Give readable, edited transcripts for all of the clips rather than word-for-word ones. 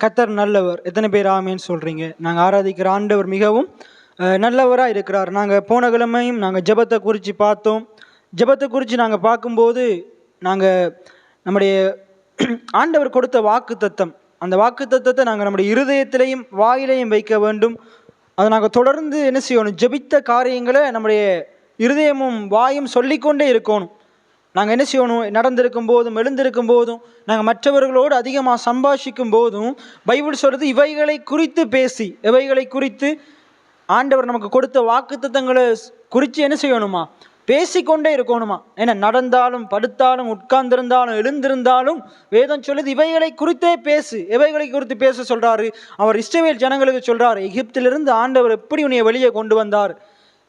கர்த்தர் நல்லவர். எத்தனை பேர் ஆமேன்னு சொல்கிறீங்க? நாங்கள் ஆராதிக்கிற ஆண்டவர் மிகவும் நல்லவராக இருக்கிறார். நாங்கள் போன கிழமையும் நாங்கள் ஜெபத்தை குறித்து பார்த்தோம். ஜெபத்தை குறித்து நாங்கள் பார்க்கும்போது நாங்கள் நம்முடைய ஆண்டவர் கொடுத்த வாக்கு தத்தம், அந்த வாக்கு தத்தத்தை நாங்கள் நம்முடைய இருதயத்திலையும் வாயிலையும் வைக்க வேண்டும். அதை நாங்கள் தொடர்ந்து என்ன செய்யணும்? ஜெபித்த காரியங்களை நம்முடைய இருதயமும் வாயும் சொல்லிக்கொண்டே இருக்கணும். நாங்கள் என்ன செய்யணும்? நடந்திருக்கும் போதும் எழுந்திருக்கும் போதும் நாங்கள் மற்றவர்களோடு அதிகமாக சம்பாஷிக்கும் போதும் பைபிள் சொல்கிறது இவைகளை குறித்து பேசி, இவைகளை குறித்து ஆண்டவர் நமக்கு கொடுத்த வாக்குத்தத்தங்களை குறித்து என்ன செய்யணுமா? பேசிக்கொண்டே இருக்கணுமா? ஏன்னா நடந்தாலும் படுத்தாலும் உட்கார்ந்திருந்தாலும் எழுந்திருந்தாலும் வேதம் சொல்லுது இவைகளை குறித்தே பேசு. எவைகளை குறித்து பேச சொல்கிறாரு? அவர் இஸ்ரவேல் ஜனங்களுக்கு சொல்கிறார், எகிப்திலிருந்து ஆண்டவர் எப்படி உன்னை வெளியே கொண்டு வந்தார்,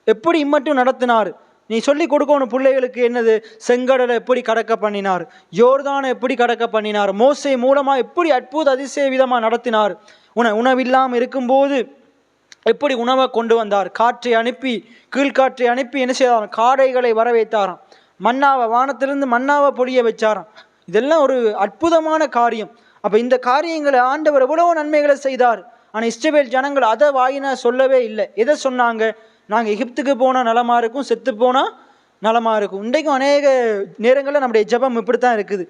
எப்படி இம்மட்டும் நடத்தினார். நீ சொல்லி கொடுக்கணும் பிள்ளைகளுக்கு. என்னது? செங்கடலை எப்படி கடக்க பண்ணினார், யோர்தானை எப்படி கடக்க பண்ணினார், மோசே மூலமாக எப்படி அற்புத அதிசய விதமாக நடத்தினார், உணவில்லாமல் இருக்கும்போது எப்படி உணவை கொண்டு வந்தார், காற்றை அனுப்பி கீழ்காற்றை அனுப்பி என்ன செய்தார்? காடைகளை வர வைத்தாராம், மன்னாவை வானத்திலிருந்து மன்னாவை பொழிய வச்சாராம். இதெல்லாம் ஒரு அற்புதமான காரியம். அப்போ இந்த காரியங்களை ஆண்டவர் எவ்வளோ நன்மைகளை செய்தார். ஆனால் இஸ்ரவேல் ஜனங்கள் அதை வாயினா சொல்லவே இல்லை. எதை சொன்னாங்க? நாங்கள் எகிப்துக்கு போனால் நலமாக இருக்கும், செத்து போனால் நலமாக இருக்கும். இன்றைக்கும் அநேக நேரங்களில் நம்முடைய ஜெபம் இப்படி தான் இருக்குது.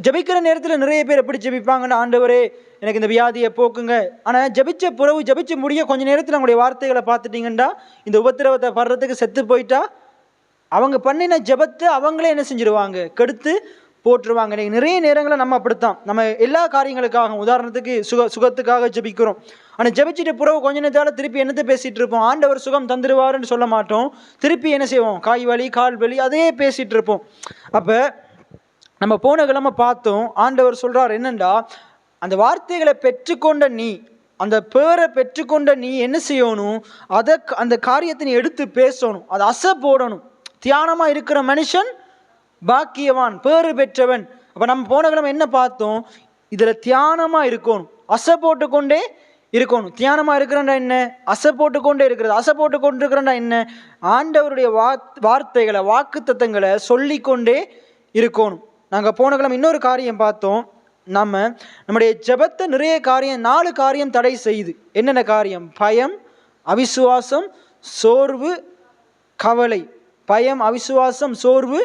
ஜபிக்கிற நேரத்தில் நிறைய பேர் எப்படி ஜபிப்பாங்கன்னு, ஆண்டவரே எனக்கு இந்த வியாதியை போக்குங்க. ஆனால் ஜபிச்ச புறவு ஜபிச்சு முடிய கொஞ்ச நேரத்தில் நம்முடைய வார்த்தைகளை பார்த்துட்டிங்கன்னா இந்த உபத்திரவத்தை படுறதுக்கு செத்து போயிட்டா அவங்க பண்ணின ஜபத்தை அவங்களே என்ன செஞ்சிருவாங்க? கெடுத்து போட்டுருவாங்க. நிறைய நேரங்களில் நம்ம அப்படித்தான். நம்ம எல்லா காரியங்களுக்காக, உதாரணத்துக்கு சுகத்துக்காக ஜபிக்கிறோம். ஆனால் ஜபிச்சுட்டு புறவு கொஞ்ச நேரத்தால் திருப்பி என்னத்தை பேசிகிட்டு இருப்போம்? ஆண்டவர் சுகம் தந்துடுவாருன்னு சொல்ல மாட்டோம். திருப்பி என்ன செய்வோம்? காய் வலி கால் வலி அதே பேசிகிட்டு இருப்போம். அப்போ நம்ம போன கிழமை பார்த்தோம், ஆண்டவர் சொல்கிறார் என்னண்டா, அந்த வார்த்தைகளை பெற்றுக்கொண்ட நீ, அந்த பேரை பெற்றுக்கொண்ட நீ என்ன செய்யணும்? அதை அந்த காரியத்தை நீ எடுத்து பேசணும், அதை அசை போடணும். தியானமாக இருக்கிற மனுஷன் பாக்கியவான், பேறு பெற்றவன். அப்போ நம்ம போன கிழமை என்ன பார்த்தோம்? இதில் தியானமாக இருக்கணும், அசை போட்டுக்கொண்டே இருக்கணும். தியானமாக இருக்கிறண்டா என்ன? அசை போட்டுக்கொண்டே இருக்கிறது. அசை போட்டு கொண்டு இருக்கிறண்டா என்ன? ஆண்டவருடைய வார்த்தைகளை வாக்குத்தத்தங்களை சொல்லிக்கொண்டே இருக்கணும். நாங்கள் போன கிழமை இன்னொரு காரியம் பார்த்தோம். நம்முடைய ஜெபத்தை நிறைய காரியம், 4 காரியம் தடை செய்யுது. என்னென்ன காரியம்? பயம், அவிசுவாசம், சோர்வு, கவலை. பயம், அவிசுவாசம், சோர்வு,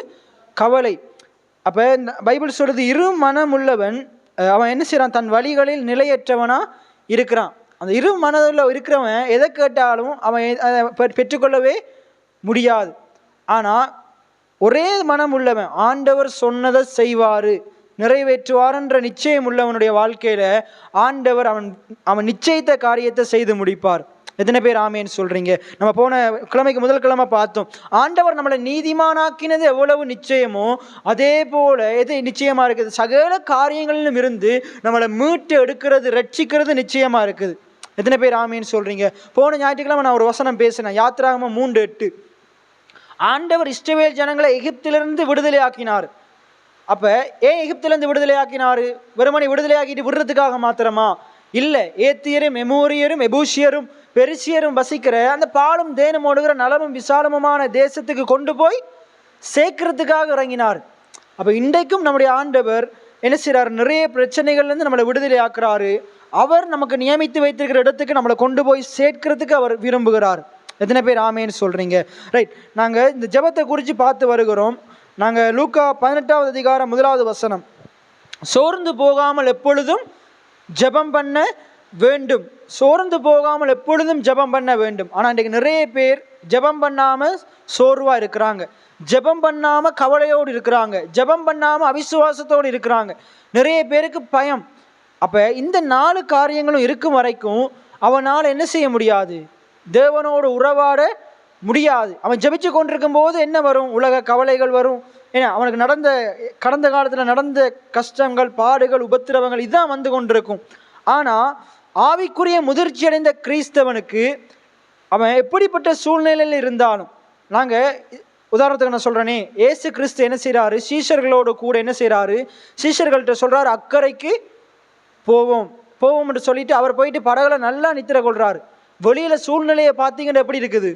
கவலை. அப்போ பைபிள் சொல்கிறது, இரு மனம் உள்ளவன் அவன் என்ன செய்கிறான்? தன் வழிகளில் நிலையற்றவனா இருக்கிறான். அந்த இரு மனதில் இருக்கிறவன் எதை கேட்டாலும் அவன் பெற்றுக்கொள்ளவே முடியாது. ஆனால் ஒரே மனம் உள்ளவன் ஆண்டவர் சொன்னதை செய்வார், நிறைவேற்றுவார் என்ற நிச்சயம் உள்ளவனுடைய வாழ்க்கையில் ஆண்டவர் அவன் நிச்சயித்த காரியத்தை செய்து முடிப்பார். எத்தனை பேர் ஆமேன்னு சொல்கிறீங்க? நம்ம போன கிழமைக்கு முதல் கிழமை பார்த்தோம், ஆண்டவர் நம்மளை நீதிமானாக்கினது எவ்வளவு நிச்சயமோ அதே போல் எது நிச்சயமாக இருக்குது? சகல காரியங்களிலும் இருந்து நம்மளை மீட்டு எடுக்கிறது, ரட்சிக்கிறது நிச்சயமாக இருக்குது. எத்தனை பேர் ஆமேன்னு சொல்கிறீங்க? போன ஞாயிற்றுக்கிழமை நான் ஒரு வசனம் பேசினேன், யாத்திராகமம் 3:8. ஆண்டவர் இஸ்ரவேல் ஜனங்களை எகிப்திலிருந்து விடுதலை ஆக்கினார். அப்போ ஏன் எகிப்திலிருந்து விடுதலை ஆக்கினார்? வெறுமனை விடுதலை ஆக்கிட்டு விடுறதுக்காக மாத்திரமா? இல்லை. ஏத்தியரும் எமோரியரும் எபூசியரும் பெருசியரும் வசிக்கிற அந்த பாலும் தேனும் ஓடுகிற நலமும் விசாலமுமான தேசத்துக்கு கொண்டு போய் சேர்க்கறதுக்காக இறங்கினார். அப்போ இன்றைக்கும் நம்முடைய ஆண்டவர் என்ன செய்கிறார்? நிறைய பிரச்சனைகள்லேருந்து நம்மளை விடுதலை ஆக்குறாரு. அவர் நமக்கு நியமித்து வைத்திருக்கிற இடத்துக்கு நம்மளை கொண்டு போய் சேர்க்கிறதுக்கு அவர் விரும்புகிறார். எத்தனை பேர் ஆமேன்னு சொல்கிறீங்க? ரைட். நாங்கள் இந்த ஜெபத்தை குறித்து பார்த்து வருகிறோம். நாங்கள் லூக்கா 18வது அதிகாரம் 1வது வசனம், சோர்ந்து போகாமல் எப்பொழுதும் ஜெபம் பண்ண வேண்டும். சோர்ந்து போகாமல் எப்பொழுதும் ஜெபம் பண்ண வேண்டும். ஆனால் இன்றைக்கு நிறைய பேர் ஜெபம் பண்ணாமல் சோர்வாக இருக்கிறாங்க, ஜெபம் பண்ணாமல் கவலையோடு இருக்கிறாங்க, ஜெபம் பண்ணாமல் அவிசுவாசத்தோடு இருக்கிறாங்க. நிறைய பேருக்கு பயம். அப்போ இந்த 4 காரியங்களும் இருக்கும் வரைக்கும் அவனால் என்ன செய்ய முடியாது? தேவனோடு உறவாட முடியாது. அவன் ஜெபிச்சு கொண்டிருக்கும் போது என்ன வரும்? உலக கவலைகள் வரும். ஏன்னா அவனுக்கு கடந்த காலத்தில் நடந்த கஷ்டங்கள், பாடுகள், உபத்திரவங்கள் இதான் வந்து கொண்டிருக்கும். ஆனால் ஆவிக்குரிய முதிர்ச்சி அடைந்த கிறிஸ்தவனுக்கு அவன் எப்படிப்பட்ட சூழ்நிலையில் இருந்தாலும், நாங்கள் உதாரணத்துக்கு நான் சொல்கிறேனே, ஏசு கிறிஸ்து என்ன செய்கிறாரு? சீஷர்களோடு கூட என்ன செய்கிறாரு? சீஷர்கள்ட்ட சொல்கிறாரு, அக்கறைக்கு போவோம் என்று சொல்லிட்டு அவர் போயிட்டு படகுல நல்லா நித்திர கொள்கிறாரு. வெளியில் சூழ்நிலையை பார்த்தீங்கன்னா எப்படி இருக்குது?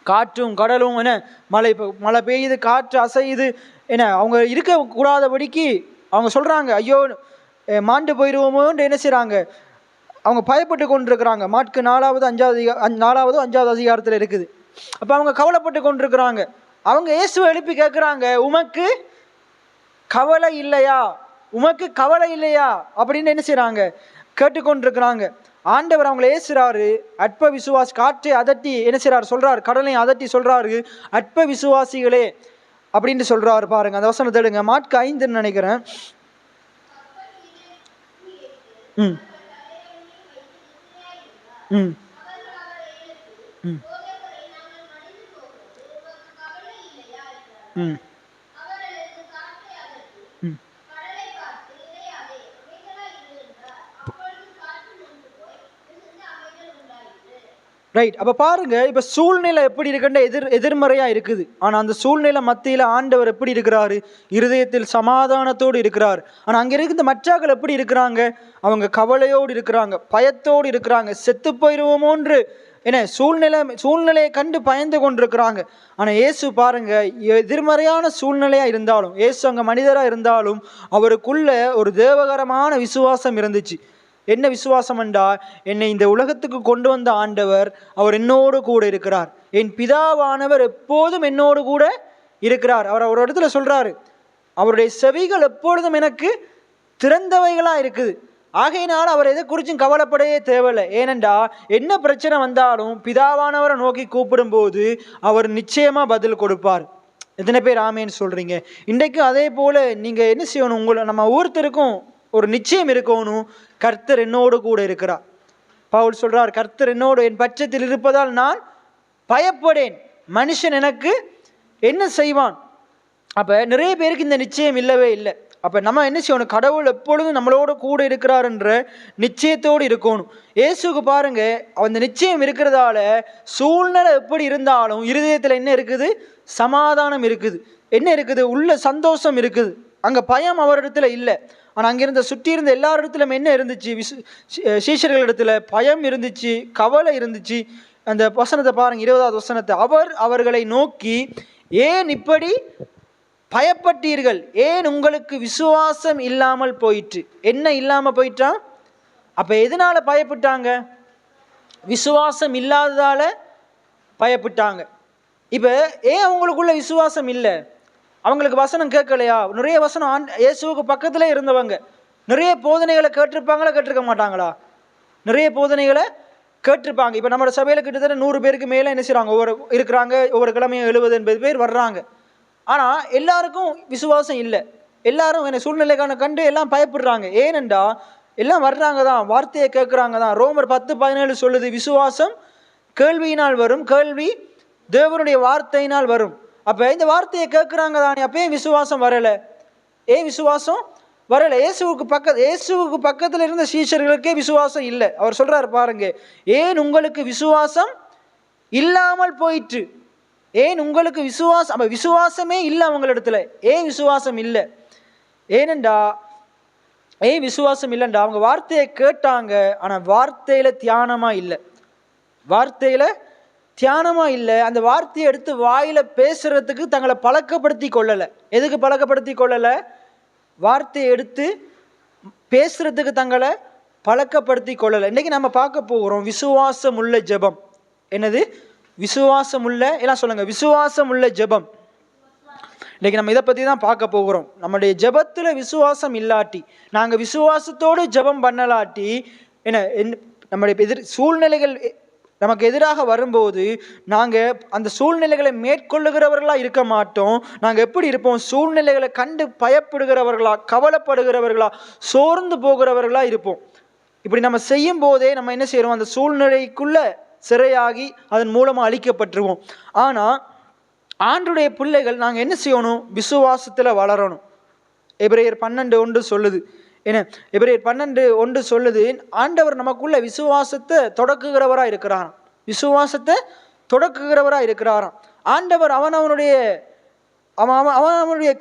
காற்றும் கடலும் என்ன, மழை பெய்யுது, காற்று அசையுது. என்ன அவங்க இருக்கக்கூடாதபடிக்கு அவங்க சொல்கிறாங்க, ஐயோ மாண்டு போயிடுவோமோன்னு என்ன செய்கிறாங்க, அவங்க பயப்பட்டு கொண்டிருக்கிறாங்க. மாற்கு 4வது 5வது அதிகாரத்தில் இருக்குது. அப்போ அவங்க கவலைப்பட்டு கொண்டிருக்கிறாங்க. அவங்க இயேசுவை எழுப்பி கேட்குறாங்க, உமக்கு கவலை இல்லையா, உமக்கு கவலை இல்லையா அப்படின்னு என்ன செய்கிறாங்க, கேட்டுக்கொண்டிருக்கிறாங்க. ஆண்டவர் அவங்களை ஏசுறாரு. அற்ப விசுவாசி, காற்றை அதட்டி என்ன செய்றாரு சொல்றாரு, கடலை அதட்டி சொல்றாரு, அற்ப விசுவாசிகளே அப்படின்னு சொல்றாரு. பாருங்க அந்த வசனத்தை எடுங்க, மாற்கு 5ன்னு நினைக்கிறேன். ம் ம் ம் ம் ம் ரைட். அப்போ பாருங்க, இப்போ சூழ்நிலை எப்படி இருக்குன்ற எதிர்மறையாக இருக்குது. ஆனால் அந்த சூழ்நிலை மத்தியில் ஆண்டவர் எப்படி இருக்கிறாரு, இருதயத்தில் சமாதானத்தோடு இருக்கிறார். ஆனால் அங்கே இருக்கிற மற்றாக்கள் எப்படி இருக்கிறாங்க, அவங்க கவலையோடு இருக்கிறாங்க, பயத்தோடு இருக்கிறாங்க, செத்து போயிடுவோமோன்று என்ன சூழ்நிலையை கண்டு பயந்து கொண்டிருக்கிறாங்க. ஆனால் இயேசு பாருங்க, எதிர்மறையான சூழ்நிலையாக இருந்தாலும், இயேசு அங்கே மனிதராக இருந்தாலும் அவருக்குள்ள ஒரு தேவகரமான விசுவாசம் இருந்துச்சு. என்ன விசுவாசம் என்றா, என்னை இந்த உலகத்துக்கு கொண்டு வந்த ஆண்டவர், அவர் என்னோடு கூட இருக்கிறார், என் பிதாவானவர் எப்போதும் என்னோடு கூட இருக்கிறார். அவர் ஒரு இடத்துல சொல்றாரு, அவருடைய செவிகள் எப்பொழுதும் எனக்கு திறந்தவைகளா இருக்குது. ஆகையினால் அவர் எதை குறிச்சும் கவலைப்படையே தேவையில்லை. ஏனென்றா என்ன பிரச்சனை வந்தாலும் பிதாவானவரை நோக்கி கூப்பிடும் போது அவர் நிச்சயமா பதில் கொடுப்பார். எத்தனை பேர் ஆமேன்னு சொல்றீங்க? இன்றைக்கு அதே போல நீங்க என்ன செய்யணும், உங்களை நம்ம ஒவ்வொருத்தருக்கும் ஒரு நிச்சயம் இருக்கணும், கர்த்தர் என்னோடு கூட இருக்கிறார். பவுல் சொல்றார், கர்த்தர் என்னோடு என் பட்சத்தில் இருப்பதால் நான் பயப்படேன், மனுஷன் எனக்கு என்ன செய்வான். அப்ப நிறைய பேருக்கு இந்த நிச்சயம் இல்லவே இல்லை. அப்ப நம்ம என்ன செய்யணும், கடவுள் எப்பொழுதும் நம்மளோட கூட இருக்கிறார் என்ற நிச்சயத்தோடு இருக்கணும். இயேசுக்கு பாருங்க, அந்த நிச்சயம் இருக்கிறதால சூழ்நிலை எப்படி இருந்தாலும் இருதயத்தில் என்ன இருக்குது, சமாதானம் இருக்குது, என்ன இருக்குது, உள்ள சந்தோஷம் இருக்குது. அங்க பயம் அவரிடத்துல இல்லை. ஆனால் அங்கிருந்த சுற்றி இருந்த எல்லாரிடத்திலும் என்ன இருந்துச்சு, சீஷர்களிடத்துல பயம் இருந்துச்சு, கவலை இருந்துச்சு. அந்த வசனத்தை பாருங்க, 20வது வசனத்தை, அவர் அவர்களை நோக்கி, ஏன் இப்படி பயப்பட்டீர்கள், ஏன் உங்களுக்கு விசுவாசம் இல்லாமல் போயிற்று. என்ன இல்லாமல் போயிட்டான்? அப்ப எதனால பயப்பட்டாங்க? விசுவாசம் இல்லாததால பயப்பட்டாங்க. இப்ப ஏன் அவங்களுக்குள்ள விசுவாசம் இல்லை? அவங்களுக்கு வசனம் கேட்கலையா? நிறைய வசனம் இயேசுவுக்கு பக்கத்திலே இருந்தவங்க நிறைய போதனைகளை கேட்டிருப்பாங்களா, கேட்டிருக்க மாட்டாங்களா? நிறைய போதனைகளை கேட்டிருப்பாங்க. இப்போ நம்ம சபையில் கிட்டத்தட்ட 100 பேருக்கு மேலே என்ன செய்கிறாங்க, ஒவ்வொரு கிழமையும் 70-80 பேர் வர்றாங்க. ஆனால் எல்லாருக்கும் விசுவாசம் இல்லை. எல்லாரும் என்ன சூழ்நிலைக்கான கண்டு எல்லாம் பயப்படுறாங்க. ஏனென்றா எல்லாம் வர்றாங்க தான், வார்த்தையை கேட்குறாங்க தான். ரோமர் 10:17 சொல்லுது, விசுவாசம் கேள்வியினால் வரும், கேள்வி தேவனுடைய வார்த்தையினால் வரும். அப்போ இந்த வார்த்தையை கேட்குறாங்க தானே, அப்போ விசுவாசம் வரலை. விசுவாசம் வரலை. இயேசுவுக்கு பக்கத்தில் இருந்த சீஷர்களுக்கே விசுவாசம் இல்லை. அவர் சொல்றாரு பாருங்க, ஏன் உங்களுக்கு விசுவாசம் இல்லாமல் போயிற்று. ஏன் உங்களுக்கு விசுவாசம், அப்ப விசுவாசமே இல்லை அவங்களிடத்துல. ஏன் விசுவாசம் இல்லை? ஏனென்றா விசுவாசம் இல்லைண்டா அவங்க வார்த்தையை கேட்டாங்க, ஆனா வார்த்தையில தியானமா இல்லை. வார்த்தையில தியானமா இல்லை. அந்த வார்த்தையை எடுத்து வாயில பேசுறதுக்கு தங்களை பழக்கப்படுத்தி கொள்ளலை. எதுக்கு பழக்கப்படுத்தி கொள்ளலை? வார்த்தையை எடுத்து பேசுறதுக்கு தங்களை பழக்கப்படுத்தி கொள்ளலை. இன்னைக்கு நம்ம பார்க்க போகிறோம் விசுவாசம் உள்ள ஜெபம். என்னது? விசுவாசம் உள்ள, எல்லாம் சொல்லுங்க, விசுவாசம் உள்ள ஜெபம். இன்னைக்கு நம்ம இதை பற்றி தான் பார்க்க போகிறோம். நம்முடைய ஜெபத்தில் விசுவாசம் இல்லாட்டி, நாங்கள் விசுவாசத்தோடு ஜெபம் பண்ணலாட்டி, நம்முடைய சூழ்நிலைகள் நமக்கு எதிராக வரும்போது நாங்கள் அந்த சூழ்நிலைகளை மேற்கொள்ளுகிறவர்களாக இருக்க மாட்டோம். நாங்கள் எப்படி இருப்போம்? சூழ்நிலைகளை கண்டு பயப்படுகிறவர்களா, கவலைப்படுகிறவர்களா, சோர்ந்து போகிறவர்களாக இருப்போம். இப்படி நம்ம செய்யும் போதே நம்ம என்ன செய்கிறோம்? அந்த சூழ்நிலைக்குள்ள சிறையாகி அதன் மூலமாக அழிக்கப்பட்டுருவோம். ஆனால் ஆண்டவருடைய பிள்ளைகள் நாங்கள் என்ன செய்யணும்? விசுவாசத்தில் வளரணும். எபிரேயர் 12:1 சொல்லுது. எபிரேயர் 12:1 சொல்லுது, ஆண்டவர் நமக்குள்ள விசுவாசத்தை தொடக்குகிறவராக இருக்கிறாராம். விசுவாசத்தை தொடக்குகிறவராக இருக்கிறாராம். ஆண்டவர் அவனுடைய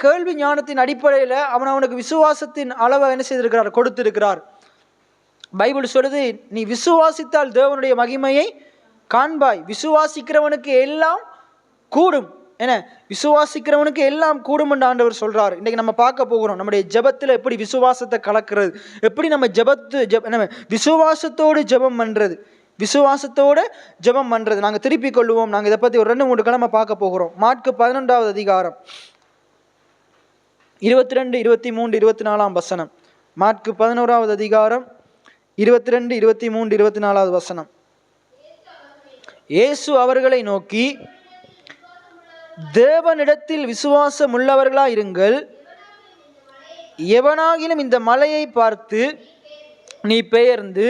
கேள்வி ஞானத்தின் அடிப்படையில் அவனுக்கு விசுவாசத்தின் அளவை என்ன செய்திருக்கிறார்? கொடுத்திருக்கிறார். பைபிள் சொல்லுது, நீ விசுவாசித்தால் தேவனுடைய மகிமையை காண்பாய், விசுவாசிக்கிறவனுக்கு எல்லாம் கூடும். ஏன்னா விசுவாசிக்கிறவனுக்கு எல்லாம் கூடுமென்று ஆண்டவர் சொல்றாரு. இன்னைக்கு நம்ம பார்க்க போகிறோம் நம்முடைய ஜெபத்தில் எப்படி விசுவாசத்தை கலக்கிறது, எப்படி நம்ம நம்ம விசுவாசத்தோடு ஜெபம் பண்றது, விசுவாசத்தோடு ஜெபம் பண்றது. நாங்கள் திருப்பிக் கொள்வோம். நாங்கள் இதை பற்றி ஒரு 2-3 கிழமை பார்க்க போகிறோம். மாற்கு 11வது அதிகாரம் 22, 23, 24 வசனம். மாற்கு 11வது அதிகாரம் 22, 23, 24 வசனம். இயேசு அவர்களை நோக்கி, தேவனிடத்தில் விசுவாசம் உள்ளவர்களாயிருங்கள், எவனாகிலும் இந்த மலையை பார்த்து நீ பெயர்ந்து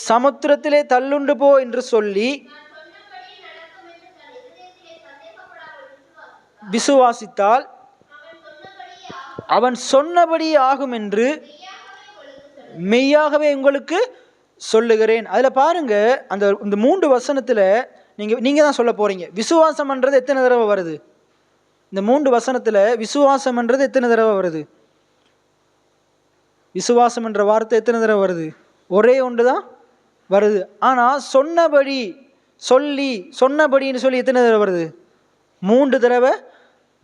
சமுத்திரத்திலே தள்ளுண்டு போ என்று சொல்லி விசுவாசித்தால் அவன் சொன்னபடி ஆகும் என்று மெய்யாகவே உங்களுக்கு சொல்லுகிறேன். அதில் பாருங்க, இந்த 3 வசனத்தில் நீங்க தான் சொல்ல போறீங்க. விசுவாசம்ன்றது எத்தனை தடவை வருது? இந்த 3 வசனத்தில் விசுவாசம்ன்றது எத்தனை தடவை வருது? விசுவாசம் என்ற வார்த்தை எத்தனை தடவை வருது? ஒரே ஒன்று தான் வருது. ஆனால் சொன்னபடி சொன்னபடின்னு சொல்லி எத்தனை தடவை வருது? 3 தடவை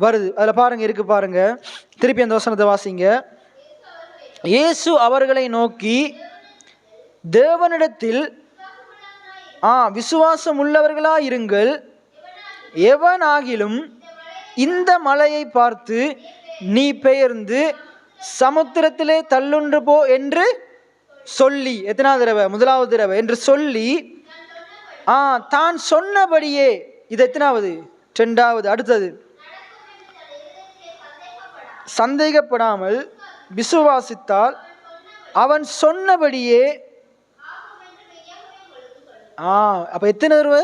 வருது. அதில் பாருங்க, இருக்கு பாருங்க. திருப்பி அந்த வசனத்தை வாசிங்க. இயேசு அவர்களை நோக்கி, தேவனிடத்தில் விசுவாசம் உள்ளவர்களாயிருங்கள், எவனாகிலும் இந்த மலையை பார்த்து நீ பெயர்ந்து சமுத்திரத்திலே தள்ளுண்டு போ என்று சொல்லி, எத்தனாவது தடவை? 1வது தடவை என்று சொல்லி தான் சொன்னபடியே, இது எத்தனாவது? 2வது. அடுத்தது, சந்தேகப்படாமல் விசுவாசித்தால் அவன் சொன்னபடியே. அப்ப எத்தனை தடவை?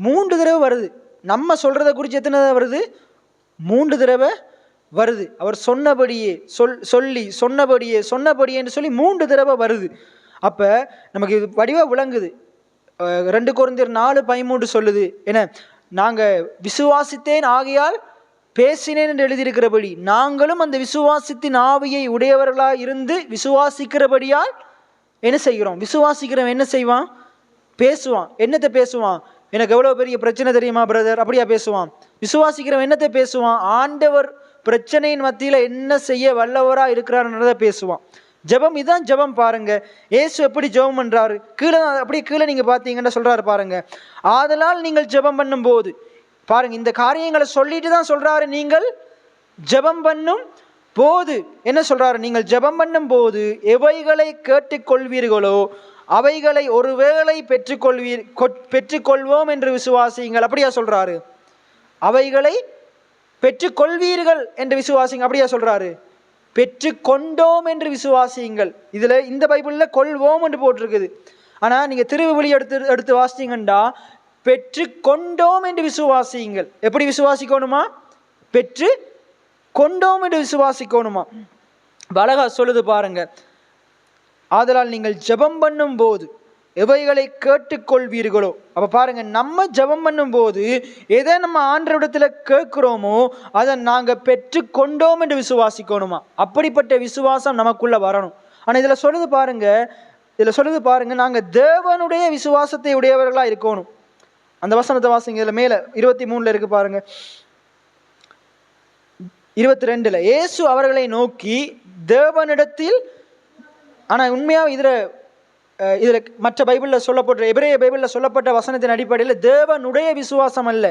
3 தடவை வருது. நம்ம சொல்றதை குறித்து எத்தனை தடவை வருது? 3 தடவை வருது. அவர் சொன்னபடியே சொன்னபடியேன்னு சொல்லி 3 தடவை வருது. அப்ப நமக்கு இது வடிவா விளங்குது. 2 கொரிந்தியர் 4:13 சொல்லுது, என்ன, நாங்க விசுவாசித்தேன் ஆகையால் பேசினேன் என்று எழுதியிருக்கிறபடி நாங்களும் அந்த விசுவாசத்தின் ஆவியை உடையவர்களாக இருந்து விசுவாசிக்கிறபடியால் என்ன செய்கிறோம்? விசுவாசிக்கிறவன் என்ன செய்வான்? பேசுவான். என்னத்தை பேசுவான்? எனக்கு எவ்வளோ பெரிய பிரச்சனை தெரியுமா பிரதர், அப்படியா பேசுவான். விசுவாசிக்கிறவன் என்னத்தை பேசுவான்? ஆண்டவர் பிரச்சனையின் மத்தியில் என்ன செய்ய வல்லவராக இருக்கிறார்ன்றதை பேசுவான். ஜெபம், இதுதான் ஜெபம். பாருங்க, இயேசு எப்படி ஜெபம் பண்றாரு. அப்படியே கீழே நீங்க பார்த்தீங்கன்னா சொல்றாரு பாருங்க, ஆதலால் நீங்கள் ஜெபம் பண்ணும் போது, பாருங்க இந்த காரியங்களை சொல்லிட்டு தான் சொல்றாரு, நீங்கள் ஜெபம் பண்ணும் போது என்ன சொல்றாரு? நீங்கள் ஜெபம் பண்ணும் போது எவைகளை கேட்டுக்கொள்வீர்களோ அவைகளை ஒருவேளை பெற்றுக்கொள்வோம் என்று விசுவாசியுங்கள். அப்படியா சொல்றாரு? அவைகளை பெற்றுக்கொள்வீர்கள் என்று விசுவாசிங்க, அப்படியா சொல்றாரு? பெற்றுக்கொண்டோம் என்று விசுவாசியுங்கள். இதுல இந்த பைபிள்ல கொள்வோம் என்று போட்டிருக்குது. ஆனா நீங்க திருவிழி எடுத்து வாசித்தீங்கன்னா பெற்றுக்கொண்டோம் என்று விசுவாசியுங்கள். எப்படி விசுவாசிக்கணுமா? பெற்று கொண்டோம் என்று விசுவாசிக்கணுமா? அழகா சொல்லுது பாருங்க, ஆதலால் நீங்கள் ஜெபம் பண்ணும் போது எவைகளை கேட்டுக்கொள்வீர்களோ. அப்ப பாருங்க, நம்ம ஜெபம் பண்ணும் போது எதை நம்ம ஆண்டவரிடத்துல கேட்கிறோமோ அதை நாங்க பெற்று கொண்டோம் என்று விசுவாசிக்கணுமா? அப்படிப்பட்ட விசுவாசம் நமக்குள்ள வரணும். ஆனா இதுல சொல்லுது பாருங்க, நாங்க தேவனுடைய விசுவாசத்தை உடையவர்களா இருக்கணும். அந்த வசனத்தை வாசிங்க. இதுல மேல 23 இருக்கு பாருங்க. 22 இயேசு அவர்களை நோக்கி தேவனிடத்தில். ஆனா உண்மையா இதுல மற்ற பைபிளில் சொல்லப்பட்ட, எபிரேய பைபிளில் சொல்லப்பட்ட வசனத்தின் அடிப்படையில் தேவனுடைய விசுவாசம் அல்ல,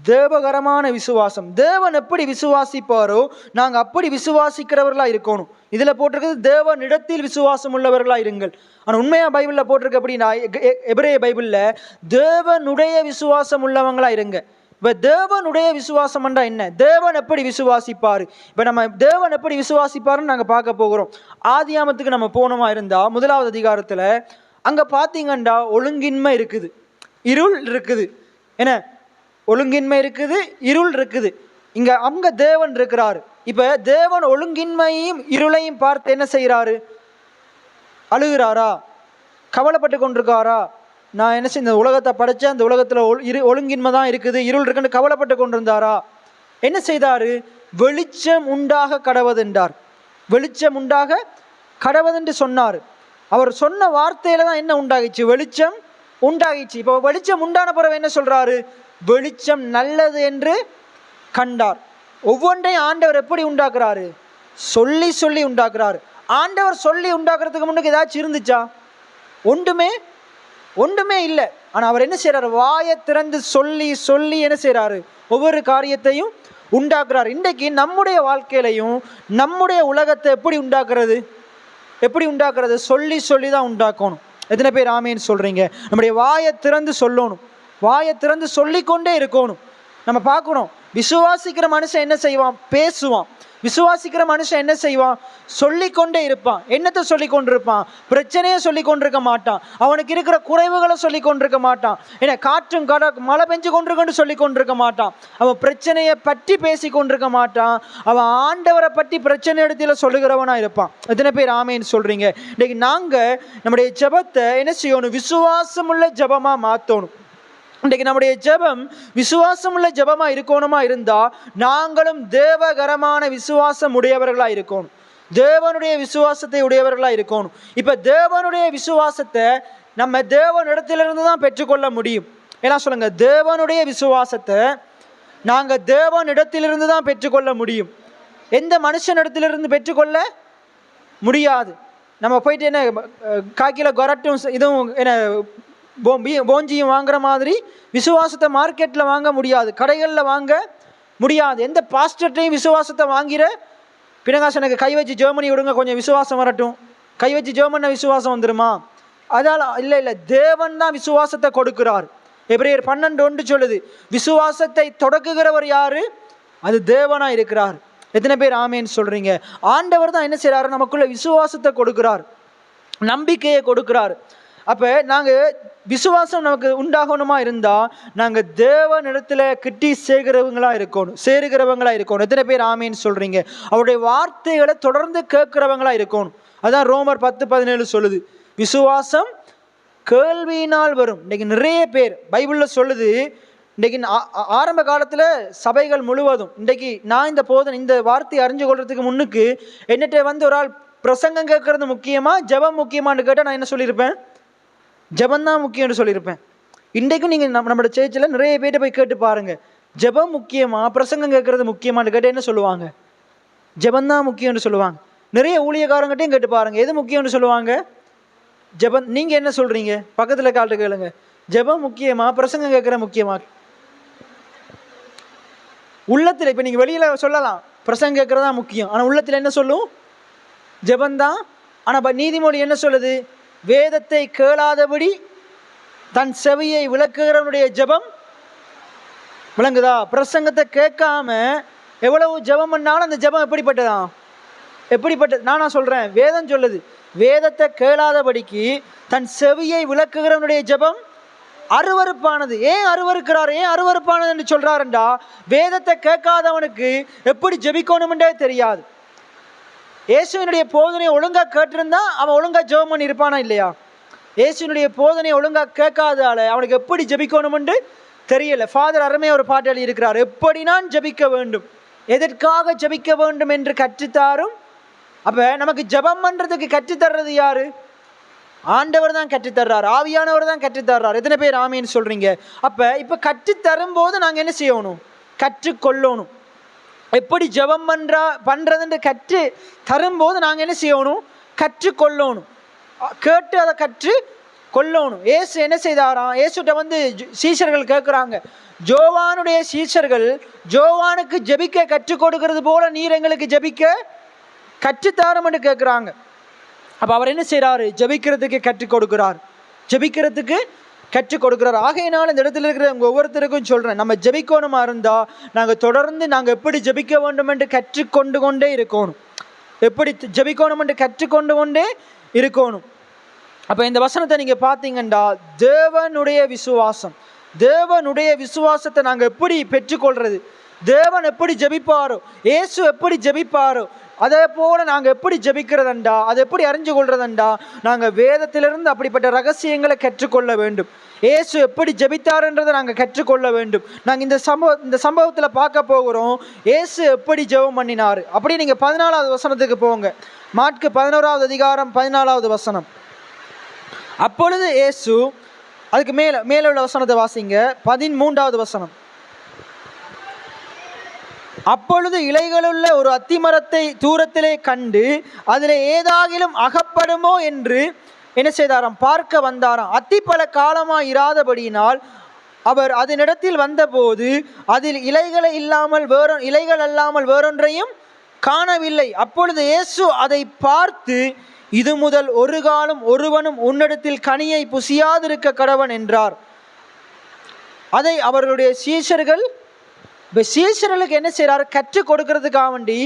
தேவகரமான விசுவாசம். தேவன் எப்படி விசுவாசிப்பாரோ நாங்கள் அப்படி விசுவாசிக்கிறவர்களா இருக்கணும். இதுல போட்டிருக்கிறது தேவனிடத்தில் விசுவாசம் உள்ளவர்களா இருங்கள். ஆனால் உண்மையா பைபிளில் போட்டிருக்கு அப்படின்னா, எபிரேய பைபிளில் தேவனுடைய விசுவாசம் உள்ளவங்களா இருங்க. இப்போ தேவனுடைய விசுவாசம் என்றா என்ன? தேவன் எப்படி விசுவாசிப்பார்? இப்போ நம்ம தேவன் எப்படி விசுவாசிப்பாருன்னு நாங்கள் பார்க்க போகிறோம். ஆதியாமத்துக்கு நம்ம போனோமா இருந்தா 1வது அதிகாரத்தில் அங்கே பார்த்தீங்கன்னா ஒழுங்கின்மை இருக்குது, இருள் இருக்குது. என்ன, ஒழுங்கின்மை இருக்குது, இருள் இருக்குது. அங்கே தேவன் இருக்கிறாரு. இப்போ தேவன் ஒழுங்கின்மையும் இருளையும் பார்த்து என்ன செய்கிறாரு? அழுகிறாரா? கவலைப்பட்டு கொண்டிருக்காரா? நான் என்ன செய்ய, இந்த உலகத்தை படைச்சேன், அந்த உலகத்தில் ஒழுங்கின்மை தான் இருக்குது, இருள் இருக்குன்னு கவலைப்பட்டு கொண்டிருந்தாரா? என்ன செய்தாரு? வெளிச்சம் உண்டாக கடவதென்றார். வெளிச்சம் உண்டாக கடவதென்று சொன்னார். அவர் சொன்ன வார்த்தையில தான் என்ன உண்டாகிச்சு? வெளிச்சம் உண்டாகிச்சு. இப்போ வெளிச்சம் உண்டான பிறகு என்ன சொல்றாரு? வெளிச்சம் நல்லது என்று கண்டார். ஒவ்வொன்றையும் ஆண்டவர் எப்படி உண்டாக்குறாரு? சொல்லி சொல்லி உண்டாக்குறாரு. ஆண்டவர் சொல்லி உண்டாக்குறதுக்கு முன்னுக்கு ஏதாச்சும் இருந்துச்சா? ஒன்றுமே இல்லை. ஆனால் அவர் என்ன செய்கிறார்? வாயை திறந்து சொல்லி சொல்லி என்ன செய்கிறாரு? ஒவ்வொரு காரியத்தையும் உண்டாக்குறார். இன்றைக்கு நம்முடைய வாழ்க்கையிலையும் நம்முடைய உலகத்தை எப்படி உண்டாக்குறது? சொல்லி சொல்லி தான் உண்டாக்கணும். எத்தனை பேர் ஆமேன்னு சொல்கிறீங்க? நம்முடைய வாயை திறந்து சொல்லணும், வாயை திறந்து சொல்லிக்கொண்டே இருக்கணும். நம்ம பார்க்குறோம், விசுவாசிக்கிற மனுஷன் என்ன செய்வான்? பேசுவான். விசுவாசிக்கிற மனுஷன் என்ன செய்வான்? சொல்லிக்கொண்டே இருப்பான். என்னத்தை சொல்லி கொண்டிருப்பான்? பிரச்சனையை சொல்லி கொண்டிருக்க மாட்டான். அவனுக்கு இருக்கிற குறைவுகளை சொல்லி கொண்டிருக்க மாட்டான். ஏன்னா காற்றும் மழை பெஞ்சு கொண்டிருக்கன்னு சொல்லி கொண்டிருக்க மாட்டான். அவன் பிரச்சனையை பற்றி பேசி கொண்டிருக்க மாட்டான். அவன் ஆண்டவரை பற்றி பிரச்சனை இடத்துல சொல்லுகிறவனா இருப்பான். எத்தனை பேர் ஆமேன்னு சொல்றீங்க? இன்னைக்கு நாங்கள் நம்முடைய ஜெபத்தை என்ன செய்யணும்? விசுவாசமுள்ள ஜெபமாக மாற்றணும். இன்றைக்கு நம்முடைய ஜெபம் விசுவாசமுள்ள ஜெபமாக இருக்கணுமா இருந்தால் நாங்களும் தேவகரமான விசுவாசம் உடையவர்களாக இருக்கணும். தேவனுடைய விசுவாசத்தை உடையவர்களாக இருக்கணும். இப்போ தேவனுடைய விசுவாசத்தை நம்ம தேவனிடத்திலிருந்து தான் பெற்றுக்கொள்ள முடியும். ஏன்னா சொல்லுங்க, தேவனுடைய விசுவாசத்தை நாங்கள் தேவனிடத்திலிருந்து தான் பெற்றுக்கொள்ள முடியும். எந்த மனுஷனிடத்திலிருந்து பெற்றுக்கொள்ள முடியாது. நம்ம போயிட்டு என்ன காக்கில கொரட்டும் இதுவும் என்ன போஞ்சியும் வாங்குற மாதிரி விசுவாசத்தை மார்க்கெட்டில் வாங்க முடியாது, கடைகளில் வாங்க முடியாது. எந்த பாஸ்டர்ட்டையும் விசுவாசத்தை வாங்கிற பினகாசு எனக்கு கை வச்சு ஜெர்மனி விடுங்க, கொஞ்சம் விசுவாசம் வரட்டும், கை வச்சு ஜெர்மனி விசுவாசம் வந்துடுமா? அதால் இல்லை, தேவன் தான் விசுவாசத்தை கொடுக்கிறார். எபிரேயர் 12:1 சொல்லுது, விசுவாசத்தை தொடக்குகிறவர் யாரு? அது தேவனாக இருக்கிறார். எத்தனை பேர் ஆமேன்னு சொல்கிறீங்க? ஆண்டவர் தான் என்ன செய்கிறாரு? நமக்குள்ள விசுவாசத்தை கொடுக்கிறார், நம்பிக்கையை கொடுக்கிறார். அப்போ நாங்கள் விசுவாசம் நமக்கு உண்டாகணுமா இருந்தால் நாங்கள் தேவனிடத்தில் கிட்டி சேருகிறவங்களாக இருக்கணும். எத்தனை பேர் ஆமேன்னு சொல்கிறீங்க? அவருடைய வார்த்தைகளை தொடர்ந்து கேட்குறவங்களாக இருக்கணும். அதான் ரோமர் 10:17 சொல்லுது, விசுவாசம் கேள்வியினால் வரும். இன்றைக்கி நிறைய பேர் பைபிளில் சொல்லுது. இன்றைக்கி ஆரம்ப காலத்தில் சபைகள் முழுவதும் இன்றைக்கி நான் இந்த வார்த்தையை அறிஞ்சு கொள்றதுக்கு முன்னுக்கு என்னட்ட வந்து ஒரு ஆள் பிரசங்கம் கேட்கறது முக்கியமா ஜெபம் முக்கியமானு கேட்டால் நான் என்ன சொல்லியிருப்பேன்? ஜெபந்தான் முக்கியம்னு சொல்லியிருப்பேன். இன்றைக்கும் நீங்கள் நம்மளோட சேர்ச்சில் நிறைய பேர்ட்ட போய் கேட்டு பாருங்கள், ஜெபம் முக்கியமா பிரசங்கம் கேட்கறது முக்கியமானு கேட்டால் என்ன சொல்லுவாங்க? ஜெபந்தான் முக்கியம்னு சொல்லுவாங்க. நிறைய ஊழியக்காரங்கிட்டையும் கேட்டு பாருங்கள், எது முக்கியம்னு சொல்லுவாங்க? ஜெபம். நீங்கள் என்ன சொல்கிறீங்க? பக்கத்தில் காட்டு கேளுங்க, ஜெபம் முக்கியமா பிரசங்கம் கேட்குற முக்கியமா? உள்ளத்தில் இப்போ நீங்கள் வெளியில் சொல்லலாம் பிரசங்கம் கேட்குறதா முக்கியம், ஆனால் உள்ளத்தில் என்ன சொல்லும்? ஜெபந்தான். ஆனால் நீதிமொழி என்ன சொல்லுது? வேதத்தை கேளாதபடி தன் செவியை விளக்குகிறவனுடைய ஜெபம் விளங்குதா? பிரசங்கத்தை கேட்காம எவ்வளவு ஜெபம் பண்ணாலும் அந்த ஜெபம் எப்படிப்பட்டது? நானா சொல்கிறேன், வேதம் சொல்லுது, வேதத்தை கேளாதபடிக்கு தன் செவியை விளக்குகிறவனுடைய ஜெபம் அருவருப்பானது. ஏன் அருவருப்பானது என்று சொல்றாருண்டா, வேதத்தை கேட்காதவனுக்கு எப்படி ஜெபிக்கணும்ன்றே தெரியாது. இயேசுவினுடைய போதனையை ஒழுங்காக கேட்டிருந்தா அவன் ஒழுங்காக ஜெபம் பண்ணி இருப்பானா இல்லையா? இயேசுவினுடைய போதனையை ஒழுங்காக கேட்காதால அவனுக்கு எப்படி ஜெபிக்கணும்னு தெரியல. ஃபாதர் அருமையாக ஒரு பாட்டு எழுதி இருக்கிறார், எப்படி நான் ஜெபிக்க வேண்டும், எதற்காக ஜெபிக்க வேண்டும் என்று கற்றுத்தாரும். அப்போ நமக்கு ஜெபம் பண்ணுறதுக்கு கற்றுத்தர்றது யாரு? ஆண்டவர் தான் கற்றுத்தர்றார், ஆவியானவர் தான் கற்றுத்தர்றார். எத்தனை பேர் ஆமேன்னு சொல்கிறீங்க? அப்போ இப்போ கற்றுத்தரும் போது நாங்கள் என்ன செய்யணும்? கற்றுக்கொள்ளணும். எப்படி ஜெபம் பண்ணுறதுன்னு கற்று தரும்போது நாங்கள் என்ன செய்யணும்? கற்றுக்கொள்ளணும், கேட்டு அதை கற்று கொள்ளணும். ஏசு என்ன செய்தாராம்? ஏசுகிட்ட வந்து சீஷர்கள் கேட்குறாங்க, ஜோவானுடைய சீஷர்கள் ஜோவானுக்கு ஜெபிக்க கற்றுக் கொடுக்கறது போல நீர் எங்களுக்கு ஜெபிக்க கற்றுத்தாரம்னு கேட்குறாங்க. அப்போ அவர் என்ன செய்கிறாரு? ஜெபிக்கிறதுக்கு கற்றுக் கொடுக்குறார். ஆகையினால் இந்த இடத்துல இருக்கிற உங்கள் ஒவ்வொருத்தருக்கும் சொல்கிறேன், நம்ம ஜெபிக்கணுமா இருந்தால் நாங்கள் தொடர்ந்து நாங்கள் எப்படி ஜெபிக்க வேண்டும் என்று கற்றுக்கொண்டு கொண்டே இருக்கணும். எப்படி ஜெபிக்கணும் என்று கற்றுக்கொண்டு கொண்டே இருக்கணும். அப்போ இந்த வசனத்தை நீங்கள் பார்த்தீங்கன்னா, தேவனுடைய விசுவாசத்தை நாங்கள் எப்படி பெற்றுக்கொள்வது, தேவன் எப்படி ஜெபிப்பாரோ, இயேசு எப்படி ஜெபிப்பாரோ அதே போல நாங்கள் எப்படி ஜெபிக்கிறதண்டா, அதை எப்படி அறிஞ்சு கொள்றதண்டா, நாங்கள் வேதத்திலிருந்து அப்படிப்பட்ட ரகசியங்களை கற்றுக்கொள்ள வேண்டும். இயேசு எப்படி ஜெபித்தார்ன்றதை நாங்கள் கற்றுக்கொள்ள வேண்டும். நாங்கள் இந்த சம்பவத்தில் பார்க்க போகிறோம், இயேசு எப்படி ஜெபம் பண்ணினார். அப்படி நீங்கள் 14வது வசனத்துக்கு போங்க. மாற்கு 11வது அதிகாரம் 14வது வசனம். அப்பொழுது இயேசு அதுக்கு மேலே உள்ள வசனத்தை வாசிங்க. 13வது வசனம். அப்பொழுது இலைகளுள்ள ஒரு அத்திமரத்தை தூரத்திலே கண்டு அதில் ஏதாகிலும் அகப்படுமோ என்று என்ன செய்தாராம்? பார்க்க வந்தாராம். அத்திப்பழ காலமாய் இராதபடியினால் அவர் அதனிடத்தில் வந்தபோது அதில் இலைகள் அல்லாமல் வேறொன்றையும் காணவில்லை. அப்பொழுது இயேசு அதை பார்த்து, இது முதல் ஒரு காலம் ஒருவனும் உன்னிடத்தில் கனியை புசியாதிருக்க கடவன் என்றார். அதை அவர்களுடைய சீஷர்களுக்கு என்ன செய்கிறார்? கற்றுக் கொடுக்கறதுக்காக வேண்டி,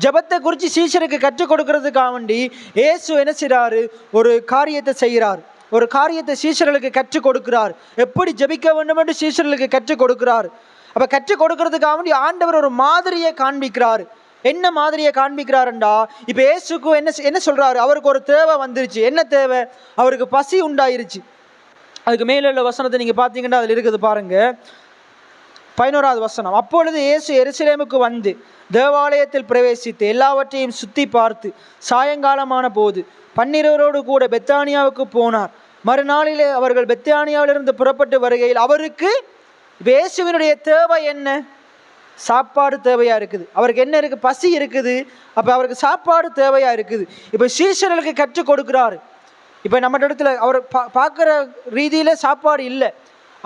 ஜபத்தை குறித்து சீஷருக்கு கற்றுக் கொடுக்கறதுக்காக வேண்டி இயேசு என்ன செய்கிறாரு? ஒரு காரியத்தை செய்கிறார். ஒரு காரியத்தை சீஷர்களுக்கு கற்றுக் கொடுக்கிறார். எப்படி ஜபிக்க வேண்டும் என்று சீஷர்களுக்கு கற்றுக் கொடுக்கிறார். அப்போ கற்றுக் கொடுக்கறதுக்காக வேண்டி ஆண்டவர் ஒரு மாதிரியை காண்பிக்கிறார். என்ன மாதிரியை காண்பிக்கிறாருண்டா, இப்போ இயேசுக்கு என்ன சொல்றாரு? அவருக்கு ஒரு தேவை வந்துருச்சு. என்ன தேவை? அவருக்கு பசி உண்டாயிருச்சு. அதுக்கு மேலே உள்ள வசனத்தை நீங்கள் பார்த்தீங்கன்னா அதில் இருக்குது பாருங்க. 11வது வசனம். அப்பொழுது இயேசு எருசலேமுக்கு வந்து தேவாலயத்தில் பிரவேசித்து எல்லாவற்றையும் சுற்றி பார்த்து சாயங்காலமான போது 12 கூட பெத்தானியாவுக்கு போனார். மறுநாளிலே அவர்கள் பெத்தானியாவிலிருந்து புறப்பட்டு வருகையில் அவருக்கு இயேசுவினுடைய தேவை என்ன? சாப்பாடு தேவையாக இருக்குது. அவருக்கு என்ன இருக்குது? பசி இருக்குது. அப்போ அவருக்கு சாப்பாடு தேவையாக இருக்குது. இப்போ சீஷர்களுக்கு கற்றுக் கொடுக்குறாரு. இப்போ நம்ம இடத்துல அவர் பார்க்குற ரீதியில் சாப்பாடு இல்லை.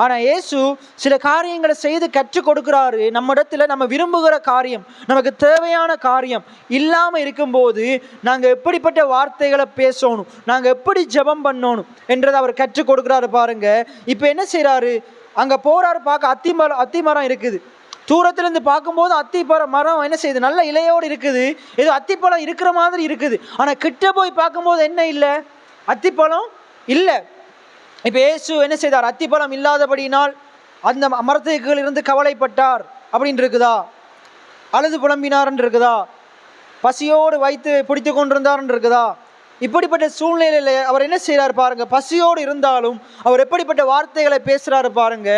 ஆனால் இயேசு சில காரியங்களை செய்து கற்றுக் கொடுக்குறாரு. நம்ம இடத்துல நம்ம விரும்புகிற காரியம், நமக்கு தேவையான காரியம் இல்லாமல் இருக்கும்போது நாங்கள் எப்படிப்பட்ட வார்த்தைகளை பேசணும், நாங்கள் எப்படி ஜெபம் பண்ணணும் என்றதை அவர் கற்றுக் கொடுக்குறாரு பாருங்க. இப்போ என்ன செய்கிறாரு? அங்கே போகிறாரு, பார்க்க அத்திமரம் இருக்குது. தூரத்துலேருந்து பார்க்கும்போது மரம் என்ன செய்யுது? நல்ல இலையோடு இருக்குது. ஏதோ அத்திப்பழம் இருக்கிற மாதிரி இருக்குது. ஆனால் கிட்ட போய் பார்க்கும்போது என்ன இல்லை? அத்திப்பழம் இல்லை. இப்போ இயேசு என்ன செய்தார்? அத்திப்பழம் இல்லாதபடியினால் அந்த மரத்துக்கு இருந்து கவலைப்பட்டார் அப்படின்னு இருக்குதா? அழுது புலம்பினார்ன்னு இருக்குதா? பசியோடு வைத்து பிடித்து கொண்டிருந்தார்ன்னு இருக்குதா? இப்படிப்பட்ட சூழ்நிலையில் அவர் என்ன செய்கிறார் பாருங்க. பசியோடு இருந்தாலும் அவர் எப்படிப்பட்ட வார்த்தைகளை பேசுகிறாரு பாருங்க.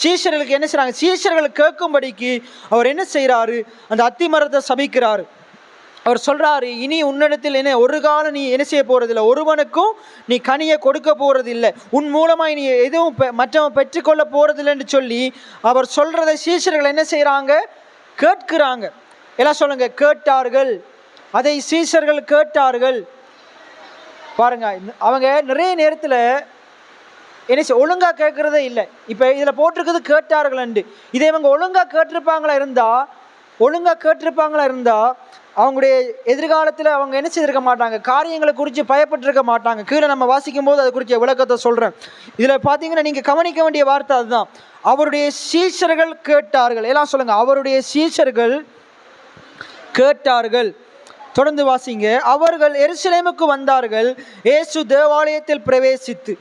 சீஷர்களுக்கு என்ன செய்கிறாங்க? சீஷர்கள் கேட்கும்படிக்கு அவர் என்ன செய்கிறாரு? அந்த அத்திமரத்தை சபிக்கிறாரு. அவர் சொல்றாரு, இனி உன்னிடத்தில் என்ன ஒரு காலம் நீ என்ன செய்ய போறதில்லை, ஒருவனுக்கும் நீ கனியை கொடுக்க போறதில்லை, உன் மூலமாய் நீ எதுவும் மற்றவன் பெற்றுக்கொள்ள போறதில்லைன்னு சொல்லி அவர் சொல்றதை சீஷர்கள் என்ன செய்யறாங்க? கேட்கிறாங்க. எல்லாம் சொல்லுங்க, கேட்டார்கள். அதை சீஷர்கள் கேட்டார்கள். பாருங்க, அவங்க நிறைய நேரத்தில் என்ன ஒழுங்கா கேட்கறதே இல்லை. இப்போ இதில் போட்டிருக்குது கேட்டார்கள். இதை இவங்க ஒழுங்கா கேட்டிருப்பாங்களா இருந்தா அவங்களுடைய எதிர்காலத்தில் அவங்க என்ன செய்திருக்க மாட்டாங்க? காரியங்களை குறித்து பயப்பட்டிருக்க மாட்டாங்க. கீழே நம்ம வாசிக்கும் போது அதை குறித்த விளக்கத்தை சொல்கிறேன். இதில் பார்த்தீங்கன்னா நீங்கள் கவனிக்க வேண்டிய வார்த்தை அதுதான். அவருடைய சீஷர்கள் கேட்டார்கள். எல்லாம் சொல்லுங்க, அவருடைய சீஷர்கள் கேட்டார்கள். தொடர்ந்து வாசிங்க. அவர்கள் எருசலேமுக்கு வந்தார்கள். இயேசு தேவாலயத்தில் பிரவேசித்து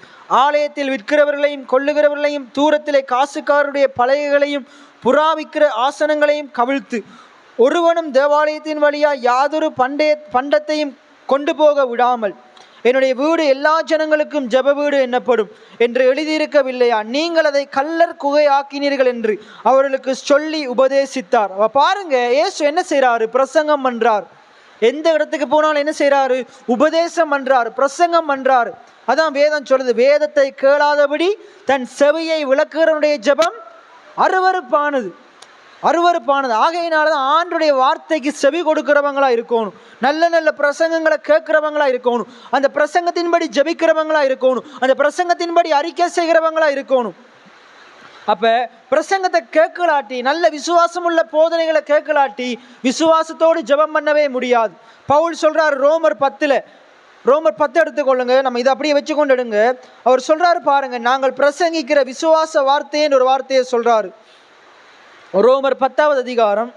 ஆலயத்தில் விற்கிறவர்களையும் கொள்ளுகிறவர்களையும் தூரத்திலே காசுக்காரருடைய பலகைகளையும் புறாவிக்கிற ஆசனங்களையும் கவிழ்த்து ஒருவனும் தேவாலயத்தின் வழியா யாதொரு பண்டத்தையும் கொண்டு போக விடாமல் என்னுடைய வீடு எல்லா ஜனங்களுக்கும் ஜெப வீடு என்னப்படும் என்று எழுதியிருக்கவில்லையா? நீங்கள் அதை கல்லர் குகை ஆக்கினீர்கள் என்று அவர்களுக்கு சொல்லி உபதேசித்தார். பாருங்க, இயேசு என்ன செய்கிறாரு? பிரசங்கம் பண்றார். எந்த இடத்துக்கு போனாலும் என்ன செய்கிறாரு? உபதேசம் பண்றார், பிரசங்கம் பண்றார். அதான் வேதம் சொல்லுது, வேதத்தை கேளாதபடி தன் செவியை விளக்குகிறவனுடைய ஜெபம் அருவருப்பானது. ஆகையினால்தான் ஆண்டுடைய வார்த்தைக்கு செவி கொடுக்கிறவங்களா இருக்கணும். நல்ல நல்ல பிரசங்கங்களை கேட்கிறவங்களா இருக்கணும். அந்த பிரசங்கத்தின்படி ஜெபிக்கிறவங்களா இருக்கணும். அந்த பிரசங்கத்தின்படி அறிக்கை செய்கிறவங்களா இருக்கணும். அப்ப பிரசங்கத்தை கேட்கலாட்டி, நல்ல விசுவாசம் உள்ள போதனைகளை கேட்கலாட்டி விசுவாசத்தோடு ஜெபம் பண்ணவே முடியாது. பவுல் சொல்றாரு ரோமர் 10 எடுத்துக்கொள்ளுங்க, நம்ம இதை அப்படியே வச்சு கொண்டு எடுங்க. அவர் சொல்றாரு பாருங்க, நாங்கள் பிரசங்கிக்கிற விசுவாச வார்த்தைன்னு ஒரு வார்த்தையை சொல்றாரு. ரோமர் 10வது அதிகாரம்,